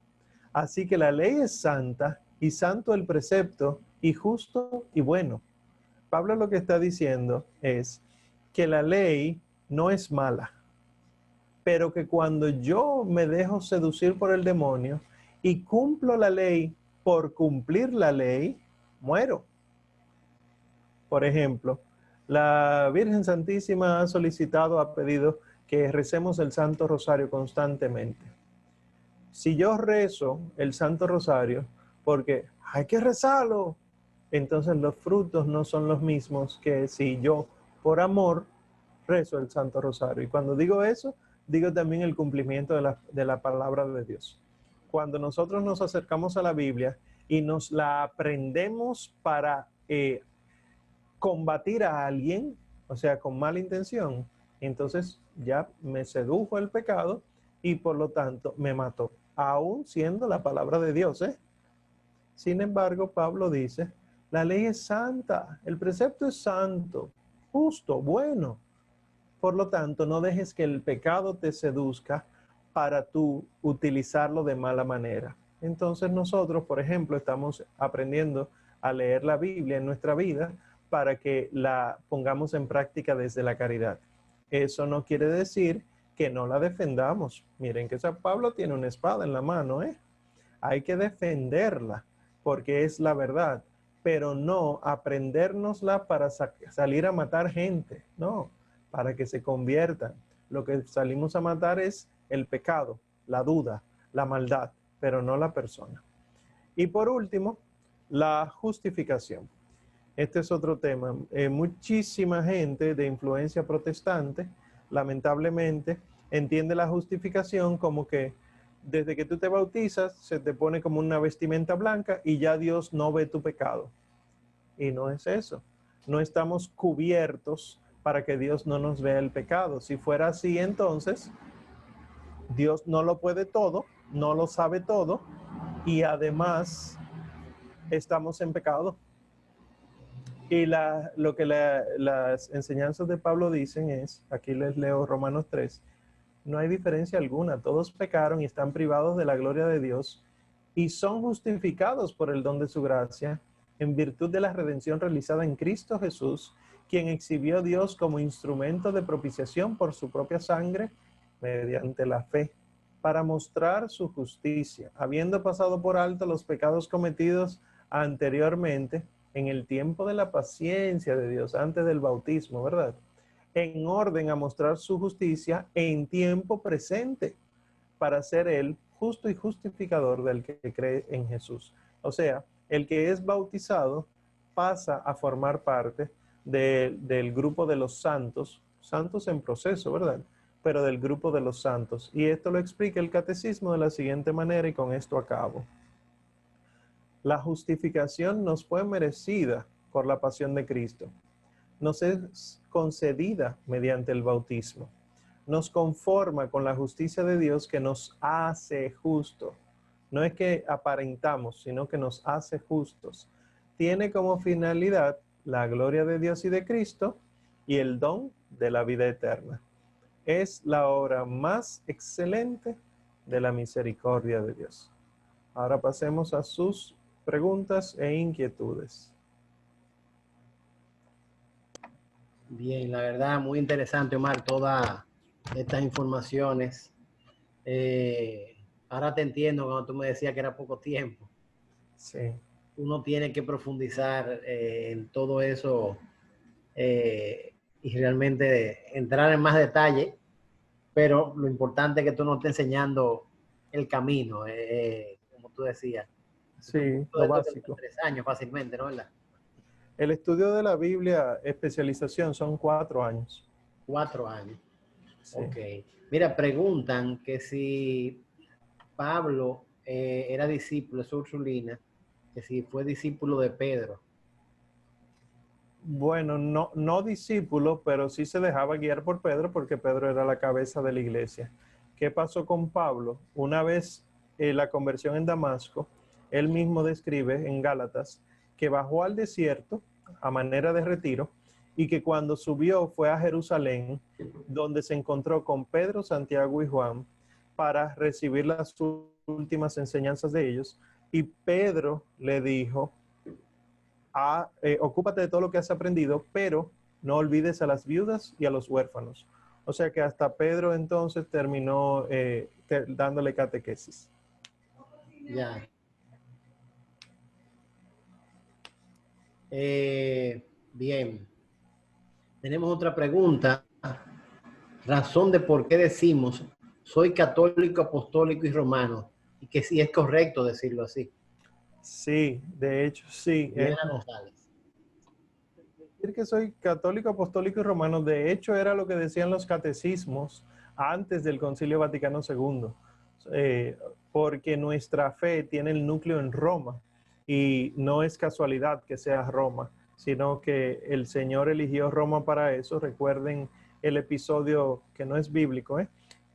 Speaker 1: Así que la ley es santa y santo el precepto y justo y bueno. Pablo lo que está diciendo es que la ley no es mala, pero que cuando yo me dejo seducir por el demonio y cumplo la ley por cumplir la ley, muero. Por ejemplo, la Virgen Santísima ha solicitado, ha pedido que recemos el Santo Rosario constantemente. Si yo rezo el Santo Rosario porque hay que rezarlo, entonces los frutos no son los mismos que si yo, por amor, rezo el Santo Rosario. Y cuando digo eso, digo también el cumplimiento de la palabra de Dios. Cuando nosotros nos acercamos a la Biblia y nos la aprendemos para combatir a alguien, o sea, con mala intención, entonces ya me sedujo el pecado y por lo tanto me mató, aún siendo la palabra de Dios, ¿eh? Sin embargo, Pablo dice, la ley es santa, el precepto es santo, justo, bueno. Por lo tanto, no dejes que el pecado te seduzca para tú utilizarlo de mala manera. Entonces nosotros, por ejemplo, estamos aprendiendo a leer la Biblia en nuestra vida para que la pongamos en práctica desde la caridad. Eso no quiere decir que no la defendamos. Miren que San Pablo tiene una espada en la mano, ¿eh? Hay que defenderla porque es la verdad, pero no aprendérnosla para salir a matar gente, no, para que se conviertan. Lo que salimos a matar es el pecado, la duda, la maldad, pero no la persona. Y por último, la justificación. Este es otro tema. Muchísima gente de influencia protestante, lamentablemente, entiende la justificación como que desde que tú te bautizas, se te pone como una vestimenta blanca y ya Dios no ve tu pecado. Y no es eso. No estamos cubiertos para que Dios no nos vea el pecado. Si fuera así, entonces, Dios no lo puede todo, no lo sabe todo y además estamos en pecado. Y lo que las enseñanzas de Pablo dicen es, aquí les leo Romanos 3, no hay diferencia alguna, todos pecaron y están privados de la gloria de Dios y son justificados por el don de su gracia en virtud de la redención realizada en Cristo Jesús, quien exhibió a Dios como instrumento de propiciación por su propia sangre mediante la fe, para mostrar su justicia, habiendo pasado por alto los pecados cometidos anteriormente en el tiempo de la paciencia de Dios, antes del bautismo, ¿verdad? En orden a mostrar su justicia en tiempo presente, para hacer él justo y justificador del que cree en Jesús. O sea, el que es bautizado pasa a formar parte del grupo de los santos, santos en proceso, ¿verdad? Pero del grupo de los santos. Y esto lo explica el catecismo de la siguiente manera, y con esto acabo. La justificación nos fue merecida por la pasión de Cristo. Nos es concedida mediante el bautismo. Nos conforma con la justicia de Dios que nos hace justos. No es que aparentamos, sino que nos hace justos. Tiene como finalidad la gloria de Dios y de Cristo y el don de la vida eterna. Es la obra más excelente de la misericordia de Dios. Ahora pasemos a sus preguntas e inquietudes.
Speaker 2: Bien, la verdad, muy interesante, Omar, todas estas informaciones. Ahora te entiendo cuando tú me decías que era poco tiempo.
Speaker 1: Sí.
Speaker 2: Uno tiene que profundizar en todo eso y realmente entrar en más detalle, pero lo importante es que tú nos estés enseñando el camino, como tú decías.
Speaker 1: Sí, lo básico.
Speaker 2: 3 años fácilmente, ¿no? ¿Verdad?
Speaker 1: El estudio de la Biblia, especialización, son 4 años.
Speaker 2: 4 años.
Speaker 1: Sí.
Speaker 2: Ok. Mira, preguntan que si Pablo era discípulo de Ursulina, que si fue discípulo de Pedro.
Speaker 1: Bueno, no discípulo, pero sí se dejaba guiar por Pedro porque Pedro era la cabeza de la iglesia. ¿Qué pasó con Pablo? Una vez la conversión en Damasco, él mismo describe en Gálatas que bajó al desierto a manera de retiro y que cuando subió fue a Jerusalén, donde se encontró con Pedro, Santiago y Juan para recibir las últimas enseñanzas de ellos. Y Pedro le dijo: ocúpate de todo lo que has aprendido, pero no olvides a las viudas y a los huérfanos. O sea que hasta Pedro entonces terminó dándole catequesis.
Speaker 2: Ya. Bien. Tenemos otra pregunta. Razón de por qué decimos soy católico, apostólico y romano. Y que sí es correcto decirlo así.
Speaker 1: Sí, de hecho, sí.
Speaker 2: Diana González.
Speaker 1: Decir que soy católico, apostólico y romano, de hecho, era lo que decían los catecismos antes del Concilio Vaticano II. Porque nuestra fe tiene el núcleo en Roma y no es casualidad que sea Roma, sino que el Señor eligió Roma para eso. Recuerden el episodio que no es bíblico,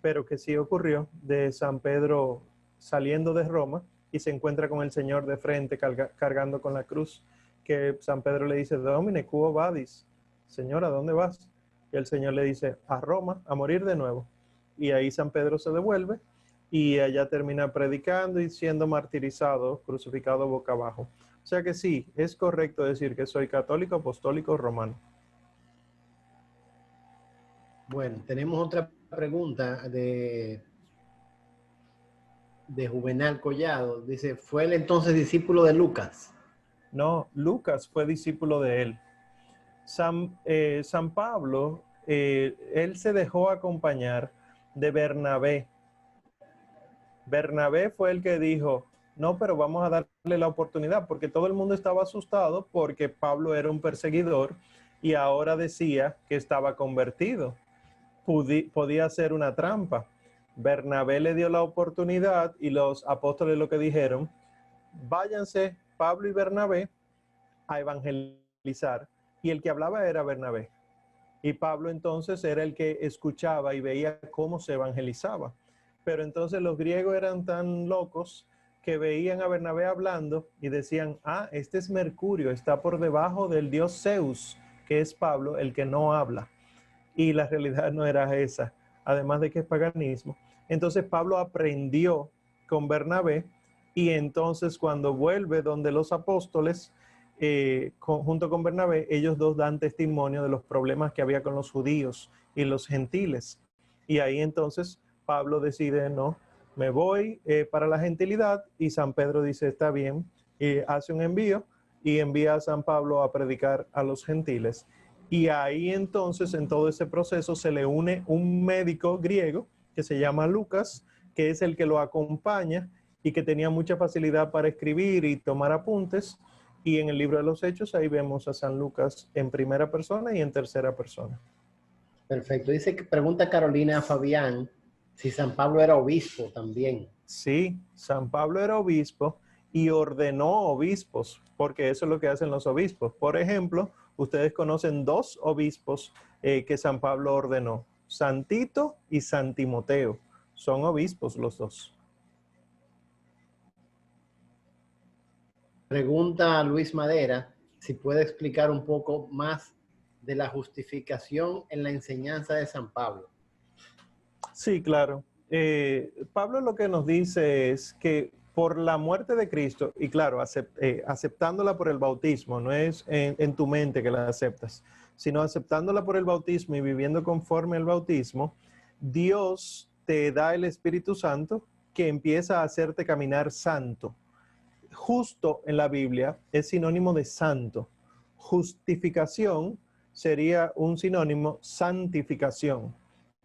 Speaker 1: pero que sí ocurrió, de San Pedro saliendo de Roma y se encuentra con el Señor de frente cargando con la cruz, que San Pedro le dice: Domine, quo vadis? Señor, ¿a dónde vas? Y el Señor le dice: a Roma, a morir de nuevo. Y ahí San Pedro se devuelve y allá termina predicando y siendo martirizado, crucificado boca abajo. O sea que sí, es correcto decir que soy católico, apostólico, romano.
Speaker 2: Bueno, tenemos otra pregunta de Juvenal Collado. Dice, ¿fue él entonces discípulo de Lucas?
Speaker 1: No, Lucas fue discípulo de él. San Pablo, él se dejó acompañar de Bernabé. Bernabé fue el que dijo: no, pero vamos a darle la oportunidad, porque todo el mundo estaba asustado porque Pablo era un perseguidor y ahora decía que estaba convertido. Podía ser una trampa. Bernabé le dio la oportunidad y los apóstoles lo que dijeron: váyanse Pablo y Bernabé a evangelizar. Y el que hablaba era Bernabé. Y Pablo entonces era el que escuchaba y veía cómo se evangelizaba. Pero entonces los griegos eran tan locos que veían a Bernabé hablando y decían: ah, este es Mercurio, está por debajo del dios Zeus, que es Pablo, el que no habla. Y la realidad no era esa, además de que es paganismo. Entonces Pablo aprendió con Bernabé y entonces cuando vuelve donde los apóstoles, junto con Bernabé, ellos dos dan testimonio de los problemas que había con los judíos y los gentiles. Y ahí entonces Pablo decide: no, me voy para la gentilidad, y San Pedro dice: está bien, y hace un envío y envía a San Pablo a predicar a los gentiles. Y ahí entonces, en todo ese proceso, se le une un médico griego que se llama Lucas, que es el que lo acompaña y que tenía mucha facilidad para escribir y tomar apuntes. Y en el libro de los Hechos ahí vemos a San Lucas en primera persona y en tercera persona.
Speaker 2: Perfecto. Dice que pregunta Carolina a Fabián si San Pablo era obispo también.
Speaker 1: Sí, San Pablo era obispo y ordenó obispos, porque eso es lo que hacen los obispos. Por ejemplo, ustedes conocen dos obispos que San Pablo ordenó, San Tito y San Timoteo. Son obispos los dos.
Speaker 2: Pregunta a Luis Madera si puede explicar un poco más de la justificación en la enseñanza de San Pablo.
Speaker 1: Sí, claro. Pablo lo que nos dice es que por la muerte de Cristo, y claro, aceptándola por el bautismo, no es en tu mente que la aceptas, sino aceptándola por el bautismo y viviendo conforme al bautismo, Dios te da el Espíritu Santo que empieza a hacerte caminar santo. Justo en la Biblia es sinónimo de santo. Justificación sería un sinónimo santificación.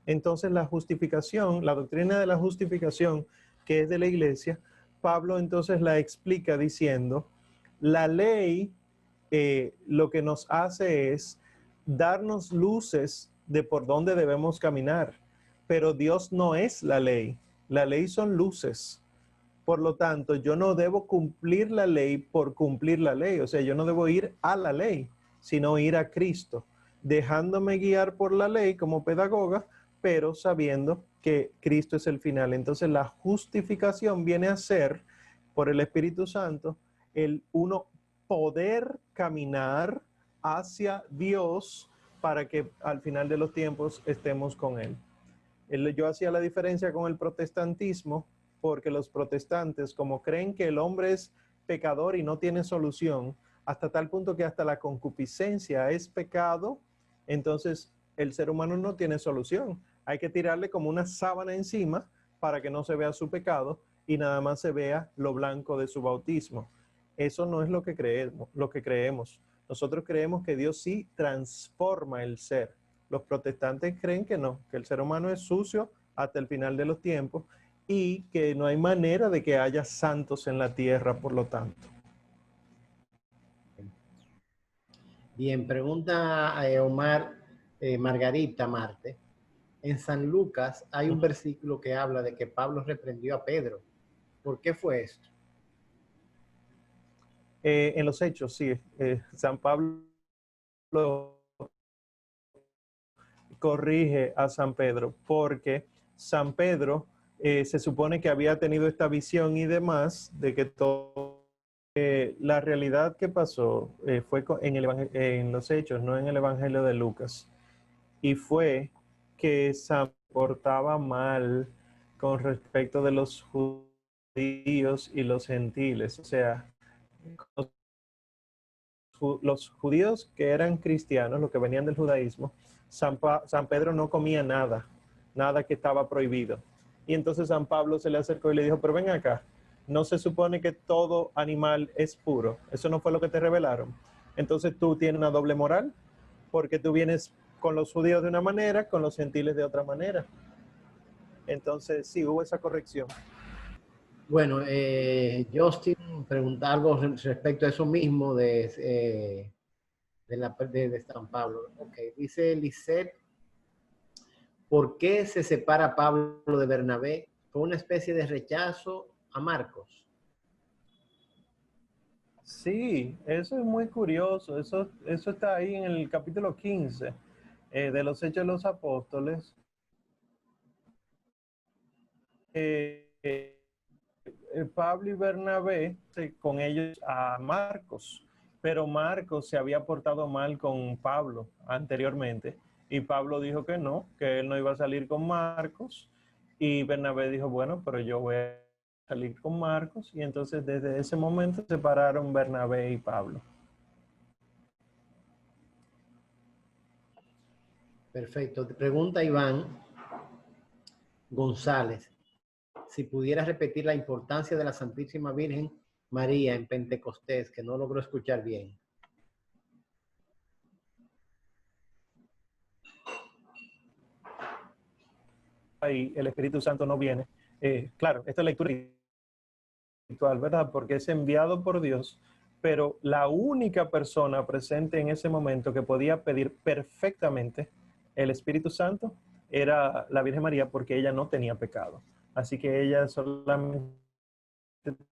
Speaker 1: Entonces la justificación, la doctrina de la justificación que es de la iglesia, Pablo entonces la explica diciendo, la ley lo que nos hace es darnos luces de por dónde debemos caminar, pero Dios no es la ley son luces. Por lo tanto, yo no debo cumplir la ley por cumplir la ley. O sea, yo no debo ir a la ley, sino ir a Cristo, dejándome guiar por la ley como pedagoga, pero sabiendo que Cristo es el final. Entonces, la justificación viene a ser, por el Espíritu Santo, el uno poder caminar hacia Dios para que al final de los tiempos estemos con Él. Yo hacía la diferencia con el protestantismo porque los protestantes, como creen que el hombre es pecador y no tiene solución, hasta tal punto que hasta la concupiscencia es pecado, entonces el ser humano no tiene solución. Hay que tirarle como una sábana encima para que no se vea su pecado y nada más se vea lo blanco de su bautismo. Eso no es lo que creemos. Nosotros creemos que Dios sí transforma el ser. Los protestantes creen que no, que el ser humano es sucio hasta el final de los tiempos y que no hay manera de que haya santos en la tierra, por lo tanto.
Speaker 2: Bien, pregunta a Omar Margarita Marte. En San Lucas hay un versículo que habla de que Pablo reprendió a Pedro. ¿Por qué fue esto?
Speaker 1: En los hechos, sí, San Pablo corrige a San Pedro porque San Pedro se supone que había tenido esta visión y demás de que todo la realidad que pasó fue en los hechos, no en el Evangelio de Lucas. Y fue que se portaba mal con respecto de los judíos y los gentiles. O sea, los judíos que eran cristianos, los que venían del judaísmo, San Pedro no comía nada, nada que estaba prohibido. Y entonces San Pablo se le acercó y le dijo, pero ven acá, no se supone que todo animal es puro. Eso no fue lo que te revelaron. Entonces tú tienes una doble moral, porque tú vienes con los judíos de una manera, con los gentiles de otra manera. Entonces sí, hubo esa corrección.
Speaker 2: Bueno, Justin pregunta algo respecto a eso mismo de San Pablo. Okay. Dice Lisette, ¿por qué se separa Pablo de Bernabé? ¿Fue una especie de rechazo a Marcos?
Speaker 1: Sí, eso es muy curioso. Eso está ahí en el capítulo 15 de los Hechos de los Apóstoles. Pablo y Bernabé con ellos a Marcos, pero Marcos se había portado mal con Pablo anteriormente y Pablo dijo que él no iba a salir con Marcos y Bernabé dijo, bueno, pero yo voy a salir con Marcos y entonces desde ese momento se separaron Bernabé y Pablo.
Speaker 2: Perfecto. Te pregunta Iván González, si pudiera repetir la importancia de la Santísima Virgen María en Pentecostés, que no logró escuchar bien.
Speaker 1: Ahí el Espíritu Santo no viene, claro, esta lectura espiritual, ¿verdad? Porque es enviado por Dios, pero la única persona presente en ese momento que podía pedir perfectamente el Espíritu Santo era la Virgen María, porque ella no tenía pecado. Así que ella solamente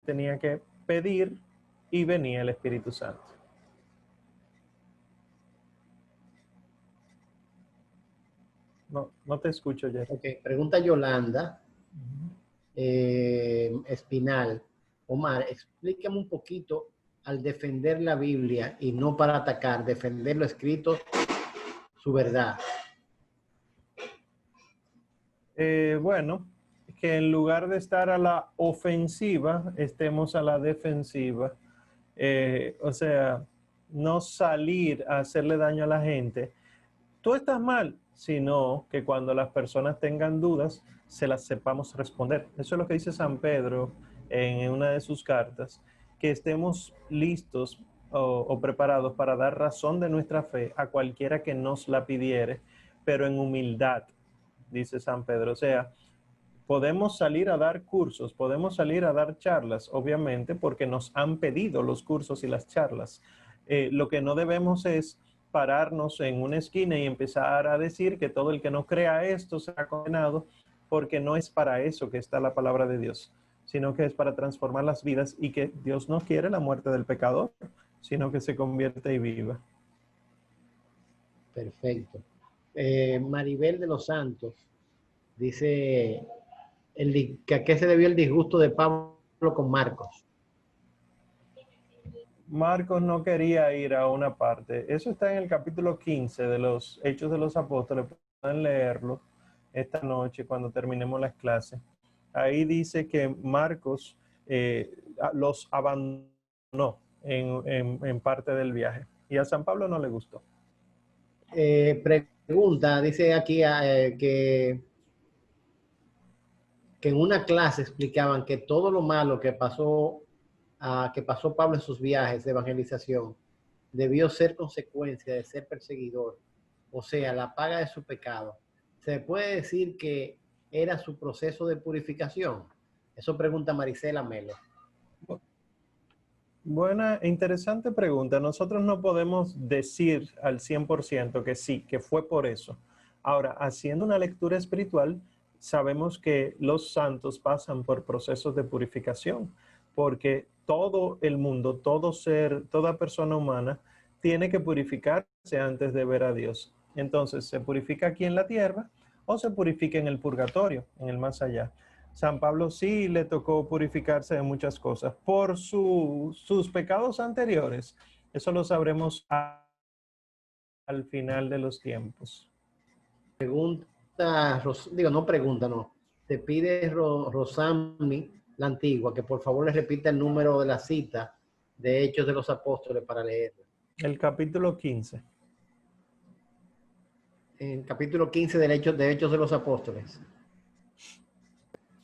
Speaker 1: tenía que pedir y venía el Espíritu Santo. No, no te escucho, Jerry.
Speaker 2: Ok, pregunta Yolanda Espinal. Omar, explícame un poquito al defender la Biblia y no para atacar, defender lo escrito, su verdad.
Speaker 1: Bueno, que en lugar de estar a la ofensiva, estemos a la defensiva. O sea, no salir a hacerle daño a la gente. Tú estás mal, sino que cuando las personas tengan dudas, se las sepamos responder. Eso es lo que dice San Pedro en una de sus cartas, que estemos listos o preparados para dar razón de nuestra fe a cualquiera que nos la pidiere, pero en humildad, dice San Pedro. O sea, podemos salir a dar cursos, podemos salir a dar charlas, obviamente, porque nos han pedido los cursos y las charlas. Lo que no debemos es pararnos en una esquina y empezar a decir que todo el que no crea esto será condenado, porque no es para eso que está la palabra de Dios, sino que es para transformar las vidas, y que Dios no quiere la muerte del pecador, sino que se convierta y viva.
Speaker 2: Perfecto. Maribel de los Santos dice que a qué se debió el disgusto de Pablo con Marcos.
Speaker 1: Marcos no quería ir a una parte. Eso está en el capítulo 15 de los Hechos de los Apóstoles. Pueden leerlo esta noche cuando terminemos las clases. Ahí dice que Marcos los abandonó en parte del viaje. Y a San Pablo no le gustó.
Speaker 2: Pregunta, dice aquí que en una clase explicaban que todo lo malo que pasó Pablo en sus viajes de evangelización debió ser consecuencia de ser perseguidor, o sea, la paga de su pecado. ¿Se puede decir que era su proceso de purificación? Eso pregunta Marisela Melo.
Speaker 1: Buena, interesante pregunta. Nosotros no podemos decir al 100% que sí, que fue por eso. Ahora, haciendo una lectura espiritual, sabemos que los santos pasan por procesos de purificación, porque todo el mundo, todo ser, toda persona humana tiene que purificarse antes de ver a Dios. Entonces, se purifica aquí en la tierra o se purifica en el purgatorio, en el más allá. San Pablo sí le tocó purificarse de muchas cosas por sus pecados anteriores. Eso lo sabremos al final de los tiempos.
Speaker 2: Pregunta, no pregunta, no. Te pide Rosami, la antigua, que por favor le repita el número de la cita de Hechos de los Apóstoles para leerla.
Speaker 1: El capítulo 15.
Speaker 2: En capítulo 15 de Hechos de los Apóstoles.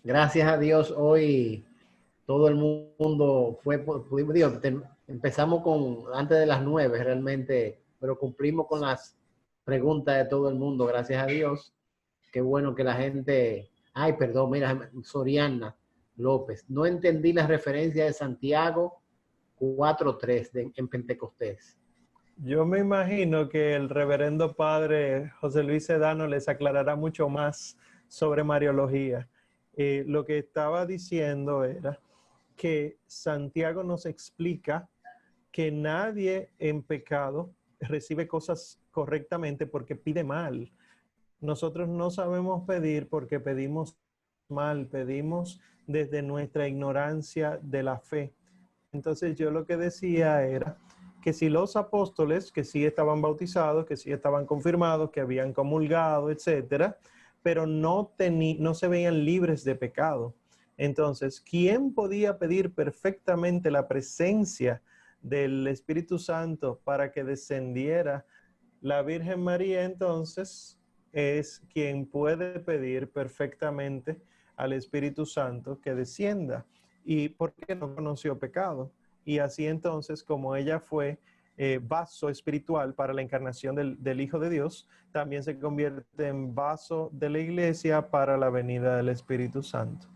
Speaker 2: Gracias a Dios, hoy todo el mundo empezamos antes de las 9 realmente, pero cumplimos con las preguntas de todo el mundo, gracias a Dios. Qué bueno que la gente... Ay, perdón, mira, Soriana López. No entendí la referencia de Santiago 4:3 en Pentecostés.
Speaker 1: Yo me imagino que el reverendo padre José Luis Sedano les aclarará mucho más sobre Mariología. Lo que estaba diciendo era que Santiago nos explica que nadie en pecado recibe cosas correctamente porque pide mal. Nosotros no sabemos pedir porque pedimos mal, pedimos desde nuestra ignorancia de la fe. Entonces yo lo que decía era que si los apóstoles, que sí estaban bautizados, que sí estaban confirmados, que habían comulgado, etcétera, pero no se veían libres de pecado. Entonces, ¿quién podía pedir perfectamente la presencia del Espíritu Santo para que descendiera? La Virgen María, entonces, es quien puede pedir perfectamente al Espíritu Santo que descienda. ¿Y porque no conoció pecado? Y así entonces, como ella fue vaso espiritual para la encarnación del Hijo de Dios, también se convierte en vaso de la iglesia para la venida del Espíritu Santo.